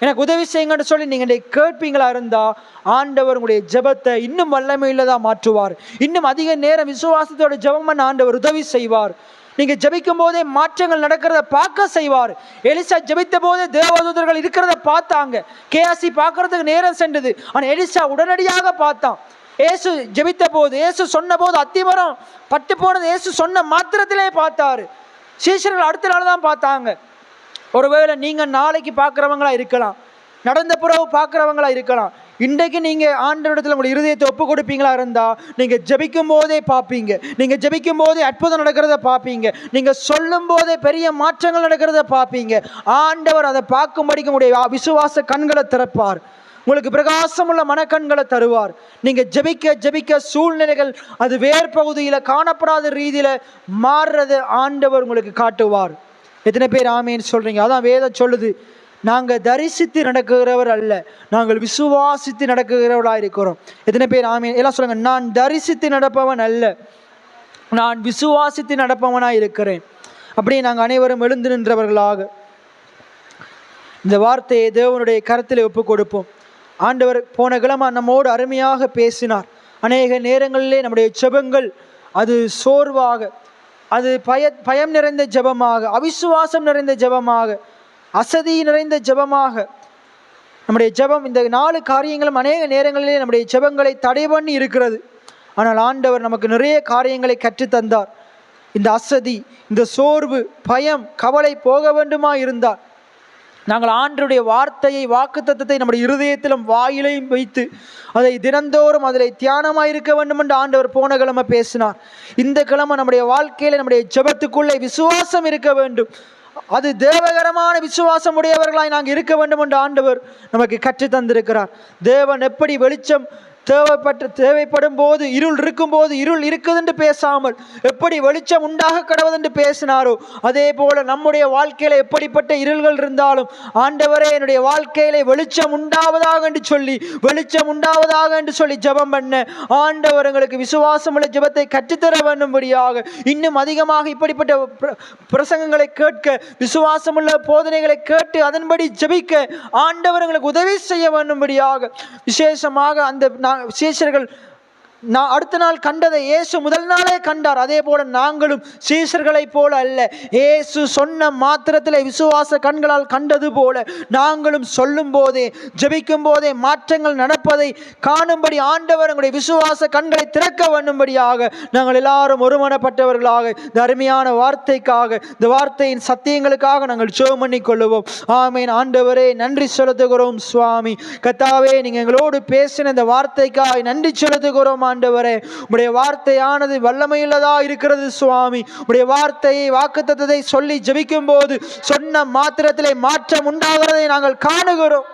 எனக்கு உதவி செய்யுங்கன்னு சொல்லி நீங்கள் கேட்பீங்களா இருந்தால் ஆண்டவர் உங்களுடைய ஜெபத்தை இன்னும் வல்லமையுள்ளதாக மாற்றுவார். இன்னும் அதிக நேரம் விசுவாசத்தோட ஜெபம் பண்ண ஆண்டவர் உதவி செய்வார். நீங்கள் ஜெபிக்கும் போதே மாற்றங்கள் நடக்கிறத பார்க்க செய்வார். எலிசா ஜெபித்த போதே தேவதூதர்கள் இருக்கிறத பார்த்தாங்க. கேயாசி பார்க்கறதுக்கு நேரம் சென்றது, ஆனால் எலிசா உடனடியாக பார்த்தான். ஏசு ஜெபித்த போது, ஏசு சொன்ன போது அத்திமரம் பட்டு போனது ஏசு சொன்ன மாத்திரத்திலே பார்த்தாரு. சீஷர்கள் அடுத்த நாள் தான் பார்த்தாங்க. ஒருவேளை நீங்கள் நாளைக்கு பார்க்குறவங்களா இருக்கலாம், நடந்த பிறகு பார்க்குறவங்களா இருக்கலாம். இன்றைக்கு நீங்கள் ஆண்டவரிடத்தில் உங்களுடைய இருதயத்தை ஒப்பு கொடுப்பீங்களா இருந்தால் நீங்கள் ஜெபிக்கும் போதே பார்ப்பீங்க, நீங்கள் ஜெபிக்கும் போதே அற்புதம் நடக்கிறத பார்ப்பீங்க, நீங்கள் சொல்லும் போதே பெரிய மாற்றங்கள் நடக்கிறத பார்ப்பீங்க. ஆண்டவர் அதை பார்க்கும்படிக்கு உங்களுடைய விசுவாச கண்களை திறப்பார், உங்களுக்கு பிரகாசமுள்ள மனக்கண்களை தருவார். நீங்கள் ஜெபிக்க ஜெபிக்க சூழ்நிலைகள் அது வேர் பகுதியில் காணப்படாத ரீதியில் மாறுறது ஆண்டவர் உங்களுக்கு காட்டுவார். எத்தனை பேர் ஆமேன்னு சொல்கிறீங்க? அதான் வேதம் சொல்லுது, நாங்கள் தரிசித்து நடக்குகிறவர் அல்ல, நாங்கள் விசுவாசித்து நடக்குகிறவர்களாக இருக்கிறோம். எத்தனை பேர் ஆமேன்? எல்லாம் சொல்லுங்கள், நான் தரிசித்து நடப்பவன் அல்ல, நான் விசுவாசித்து நடப்பவனாக இருக்கிறேன். அப்படியே நாங்கள் அனைவரும் எழுந்து நின்றவர்களாக இந்த வார்த்தையை தேவனுடைய கரத்தில் ஒப்பு கொடுப்போம். ஆண்டவர் போன கிழமை நம்மோடு அருமையாக பேசினார். அநேக நேரங்களிலே நம்முடைய ஜெபங்கள் அது சோர்வாக, அது பயம் நிறைந்த ஜெபமாக, அவிசுவாசம் நிறைந்த ஜெபமாக, அசதி நிறைந்த ஜெபமாக நம்முடைய ஜெபம், இந்த 4 காரியங்களும் அநேக நேரங்களிலே நம்முடைய ஜெபங்களை தடை பண்ணி இருக்கிறது. ஆனால் ஆண்டவர் நமக்கு நிறைய காரியங்களை கற்றுத்தந்தார். இந்த அசதி, இந்த சோர்வு, பயம், கவலை போக வேண்டுமா இருந்தால் நாங்கள் ஆண்டவருடைய வார்த்தையை, வாக்குத்தத்தத்தை நம்முடைய இருதயத்திலும் வாயிலையும் வைத்து அதை தினந்தோறும் அதில் தியானமாக இருக்க வேண்டும் என்று ஆண்டவர் போன கிழமை பேசினார். இந்த கிழமை நம்முடைய வாழ்க்கையில் நம்முடைய ஜெபத்துக்குள்ளே விசுவாசம் இருக்க வேண்டும். அது தேவகரமான விசுவாசம் உடையவர்களாய் நாங்கள் இருக்க வேண்டும் என்று ஆண்டவர் நமக்கு கற்று தந்திருக்கிறார். தேவன் எப்படி வெளிச்சம் தேவைப்படும் போது இருள் இருக்கும் போது இருள் இருக்குது என்று பேசாமல் எப்படி வெளிச்சம் உண்டாக கடவுதென்று பேசினாரோ, அதே போல நம்முடைய வாழ்க்கையில எப்படிப்பட்ட இருள்கள் இருந்தாலும் ஆண்டவரே என்னுடைய வாழ்க்கையில வெளிச்சம் உண்டாவதாக என்று சொல்லி, வெளிச்சம் உண்டாவதாக என்று சொல்லி ஜெபம் பண்ண ஆண்டவர் எங்களுக்கு விசுவாசம் உள்ள ஜெபத்தை கற்றுத்தர வேண்டும்படியாக, இன்னும் அதிகமாக இப்படிப்பட்ட பிரசங்கங்களை கேட்க, விசுவாசம் உள்ள போதனைகளை கேட்டு அதன்படி ஜெபிக்க ஆண்டவர் எங்களுக்கு உதவி செய்ய வேண்டும்படியாக, விசேஷமாக அந்த சீஷர்கள் அடுத்த நாள் கண்டதை இயேசு முதல் நாளே கண்டார். அதே போல நாங்களும் சீஷர்களை போல அல்ல, இயேசு சொன்ன மாத்திரத்தில் விசுவாச கண்களால் கண்டது போல நாங்களும் சொல்லும் போதே, ஜெபிக்கும் போதே மாற்றங்கள் நடப்பதை காணும்படி ஆண்டவர் எங்களுடைய விசுவாச கண்களை திறக்க வேண்டும்படியாக நாங்கள் எல்லாரும் ஒருமனப்பட்டவர்களாக இந்த அருமையான வார்த்தைக்காக, இந்த வார்த்தையின் சத்தியங்களுக்காக நாங்கள் ஜெபம் பண்ணி கொள்ளுவோம். ஆமேன். ஆண்டவரே நன்றி செலுத்துகிறோம் சுவாமி. கர்த்தாவே நீங்க எங்களோடு பேசின இந்த வார்த்தைக்காக நன்றி செலுத்துகிறோம். ஆண்டவரே உம்முடைய வார்த்தையானது வல்லமையுள்ளதா இருக்கிறது சுவாமி. உம்முடைய வார்த்தையை, வாக்குத்தத்தத்தை சொல்லி ஜெபிக்கும் போது சொன்ன மாத்திரத்திலே மாற்றம் உண்டாகிறதை நாங்கள் காணுகிறோம்.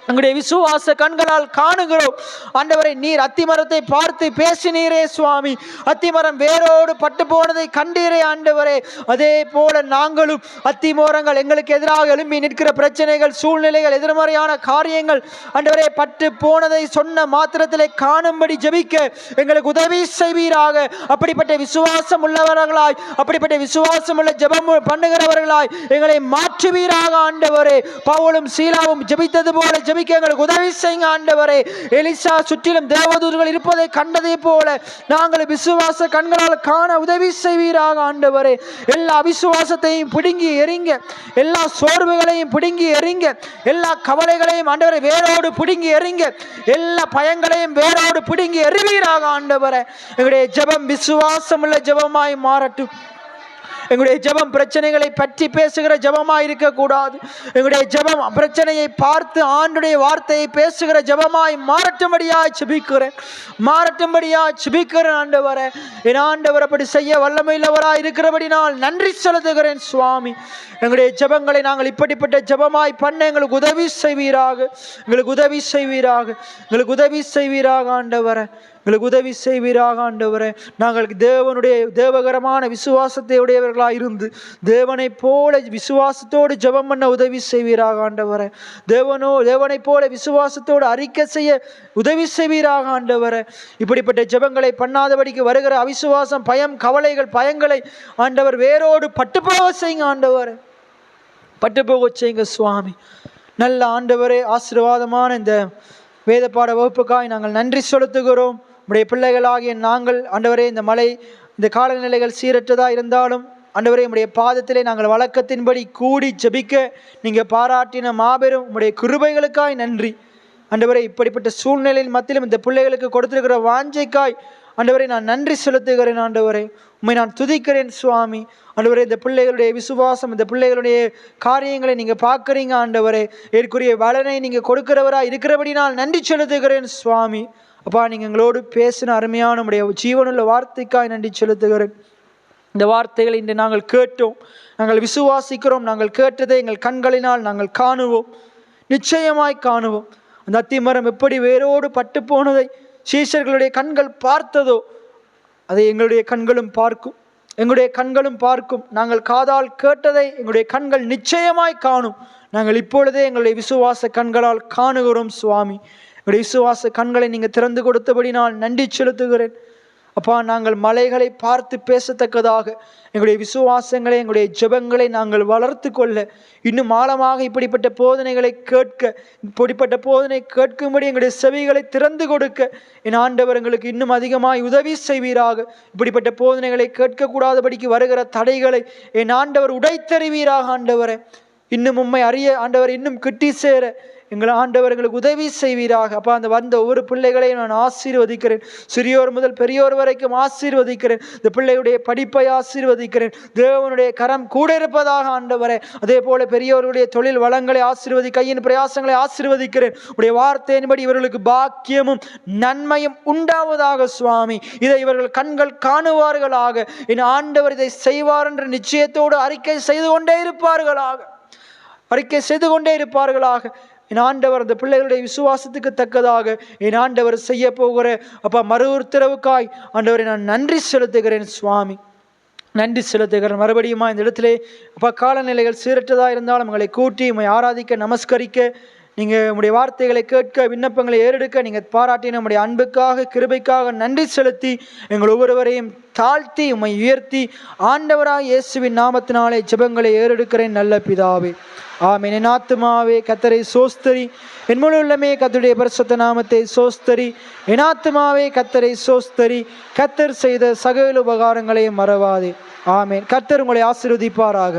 எங்களுடைய விசுவாச கண்களால் காணுகிறோம். ஆண்டவரை நீர் அத்திமரத்தை பார்த்து பேசினீரே சுவாமி. அத்திமரம் வேரோடு பட்டு போனதை கண்டீரே ஆண்டவரே. அதே போல நாங்களும் அத்திமரங்கள் எங்களுக்கு எதிராக எழும்பி நிற்கிற பிரச்சனைகள், சூழ்நிலைகள், எதிர்மறையான காரியங்கள் ஆண்டவரே பட்டு போனதை சொன்ன மாத்திரத்திலே காணும்படி ஜெபிக்க எங்களுக்கு உதவி செய்வீராக. அப்படிப்பட்ட விசுவாசம் உள்ளவர்களாய், அப்படிப்பட்ட விசுவாசம் உள்ள ஜெபம் பண்ணுகிறவர்களாய் எங்களை மாற்றுவீராக ஆண்டவரே. பவுலும் சீலாவும் ஜெபித்தது போல ஜெபிக்க எங்களுக்கு உதவி செய்யுங்க ஆண்டவரே. எலிசா சுற்றிலும் தேவதூதர்கள் இருப்பதை கண்டதை போல நாங்கள் விசுவாச கண்களால் காண உதவி செய்வீராக ஆண்டவரே. எல்லா விசுவாசத்தையும் பிடுங்கி எறிங்க, எல்லா சோர்வுகளையும் பிடுங்கி எறிங்க, எல்லா கவலைகளையும் ஆண்டவரை வேரோடு பிடுங்கி எறிங்க, எல்லா பயங்களையும் வேரோடு பிடுங்கி எறிவீராக ஆண்டவரே. எங்களுடைய ஜெபம் விசுவாசம் உள்ள ஜெபமாய் மாறட்டும். எங்களுடைய ஜெபம் பிரச்சனைகளை பற்றி பேசுகிற ஜெபமாய் இருக்கக்கூடாது. எங்களுடைய ஜெபம் பிரச்சனையை பார்த்து ஆண்டுடைய வார்த்தையை பேசுகிற ஜெபமாய் மாறட்டும்படியாய் ஜெபிக்கிறேன், மாறட்டும்படியாய் ஜெபிக்கிறேன் ஆண்டவரே. என் ஆண்டவர் அப்படி செய்ய வல்லமையுள்ளவராய் இருக்கிறபடி நான் நன்றி செலுத்துகிறேன் சுவாமி. எங்களுடைய ஜெபங்களை நாங்கள் இப்படிப்பட்ட ஜெபமாய் பண்ண எங்களுக்கு உதவி செய்வீராக, எங்களுக்கு உதவி செய்வீராக, எங்களுக்கு உதவி செய்வீராக ஆண்டவரே, எங்களுக்கு உதவி செய்வீராக ஆண்டவரே. நாங்கள் தேவனுடைய தேவகரமான விசுவாசத்தை உடையவர்களாக இருந்து தேவனை போல விசுவாசத்தோடு ஜெபம் பண்ண உதவி செய்வீராக ஆண்டவரே. தேவனை போல விசுவாசத்தோடு அறிக்கை செய்ய உதவி செய்வீராக ஆண்டவரே. இப்படிப்பட்ட ஜெபங்களை பண்ணாதபடிக்கு வருகிற அவிசுவாசம், பயம், கவலைகள், பயங்களை ஆண்டவர் வேரோடு பட்டுப்போக செய்யுங்க ஆண்டவரே, பட்டுப்போக செய்யுங்க சுவாமி. நல்ல ஆண்டவரே, ஆசீர்வாதமான இந்த வேத பாட வகுப்புக்காய் நாங்கள் நன்றி செலுத்துகிறோம். உடைய பிள்ளைகளாகிய நாங்கள் ஆண்டவரே, இந்த மழை, இந்த காலநிலைகள் சீரற்றதாக இருந்தாலும் ஆண்டவரே உடைய பாதத்திலே நாங்கள் வழக்கத்தின்படி கூடி ஜெபிக்க நீங்கள் பாராட்டின மாபெரும் உடைய கிருபைகளுக்காய் நன்றி ஆண்டவரே. இப்படிப்பட்ட சூழ்நிலையின் மத்தியிலும் இந்த பிள்ளைகளுக்கு கொடுத்திருக்கிற வாஞ்சைக்காய் ஆண்டவரே நான் நன்றி செலுத்துகிறேன் ஆண்டவரே. உம்மை நான் துதிக்கிறேன் சுவாமி. ஆண்டவரே, இந்த பிள்ளைகளுடைய விசுவாசம், இந்த பிள்ளைகளுடைய காரியங்களை நீங்கள் பார்க்குறீங்க ஆண்டவரே. ஏற்குரிய பலனை நீங்கள் கொடுக்கிறவராக இருக்கிறபடி நான் நன்றி செலுத்துகிறேன் சுவாமி. அப்பா, நீங்கள் எங்களோடு பேசின அருமையான நம்முடைய ஜீவனுள்ள வார்த்தைக்காய் நன்றி செலுத்துகிறேன். இந்த வார்த்தைகளை இன்று நாங்கள் கேட்டோம், நாங்கள் விசுவாசிக்கிறோம். நாங்கள் கேட்டதை எங்கள் கண்களினால் நாங்கள் காணுவோம், நிச்சயமாய் காணுவோம். அந்த அத்திமரம் எப்படி வேரோடு பட்டு போனதை சீஷர்களுடைய கண்கள் பார்த்ததோ அதை எங்களுடைய கண்களும் பார்க்கும், எங்களுடைய கண்களும் பார்க்கும். நாங்கள் காதால் கேட்டதை எங்களுடைய கண்கள் நிச்சயமாய் காணும். நாங்கள் இப்பொழுதே எங்களுடைய விசுவாச கண்களால் காணுகிறோம் சுவாமி. எங்களுடைய விசுவாச கண்களை நீங்கள் திறந்து கொடுத்தபடி நான் நன்றி செலுத்துகிறேன் அப்பா. நாங்கள் மலைகளை பார்த்து பேசத்தக்கதாக எங்களுடைய விசுவாசங்களை, எங்களுடைய ஜெபங்களை நாங்கள் வளர்த்து கொள்ள, இன்னும் ஆழமாக இப்படிப்பட்ட போதனைகளை கேட்க, இப்படிப்பட்ட போதனை கேட்கும்படி எங்களுடைய செவிகளை திறந்து கொடுக்க என் ஆண்டவர் எங்களுக்கு இன்னும் அதிகமாய் உதவி செய்வீராக. இப்படிப்பட்ட போதனைகளை கேட்கக்கூடாதபடிக்கு வருகிற தடைகளை என் ஆண்டவர் உடைத்தறிவீராக ஆண்டவரை. இன்னும் உம்மை அறிய ஆண்டவர் இன்னும் கிட்டி சேர எங்கள் ஆண்டவர் எங்களுக்கு உதவி செய்வீராக. அப்பா, அந்த வந்த ஒவ்வொரு பிள்ளைகளையும் நான் ஆசீர்வதிக்கிறேன். சிறியோர் முதல் பெரியோர் வரைக்கும் ஆசீர்வதிக்கிறேன். இந்த பிள்ளையுடைய படிப்பை ஆசீர்வதிக்கிறேன். தேவனுடைய கரம் கூட இருப்பதாக ஆண்டவரே. அதே போல பெரியோருடைய தொழில் வளங்களை ஆசீர்வதி, கையின் பிரயாசங்களை ஆசீர்வதிக்கிறேன். உடைய வார்த்தையின்படி இவர்களுக்கு பாக்கியமும் நன்மையும் உண்டாவதாக சுவாமி. இதை இவர்கள் கண்கள் காணுவார்களாக. என் ஆண்டவர் இதை செய்வார் என்ற நிச்சயத்தோடு அறிக்கை செய்து கொண்டே இருப்பார்களாக. என் ஆண்டவர் அந்த பிள்ளைகளுடைய விசுவாசத்துக்கு தக்கதாக என் ஆண்டவர் செய்ய போகிற அப்பா மறு உத்தரவுக்காய் ஆண்டவரை நான் நன்றி செலுத்துகிறேன் சுவாமி, நன்றி செலுத்துகிறேன். மறுபடியுமா இந்த இடத்திலே அப்பா காலநிலைகள் சீரற்றதாக இருந்தாலும் உங்களை கூட்டி உம்மை ஆராதிக்க நமஸ்கரிக்க, நீங்கள் உம்முடைய வார்த்தைகளை கேட்க, விண்ணப்பங்களை ஏறெடுக்க நீங்கள் பாராட்டின நம்முடைய அன்புக்காக கிருபைக்காக நன்றி செலுத்தி எங்கள் ஒவ்வொருவரையும் தாழ்த்தி உம்மை உயர்த்தி ஆண்டவராக இயேசுவின் நாமத்தினாலே ஜெபங்களை ஏறெடுக்கிறேன் நல்ல பிதாவே, ஆமென். என் ஆத்துமாவே கர்த்தரை சோஸ்தரி, என் முழு உள்ளமே கர்த்தருடைய பரிசுத்த நாமத்தை சோஸ்தரி. என் ஆத்துமாவே கர்த்தரை சோஸ்தரி, கர்த்தர் செய்த சகல உபகாரங்களையும் மறவாதே. ஆமென். கர்த்தர் உங்களை ஆசீர்வதிப்பாராக.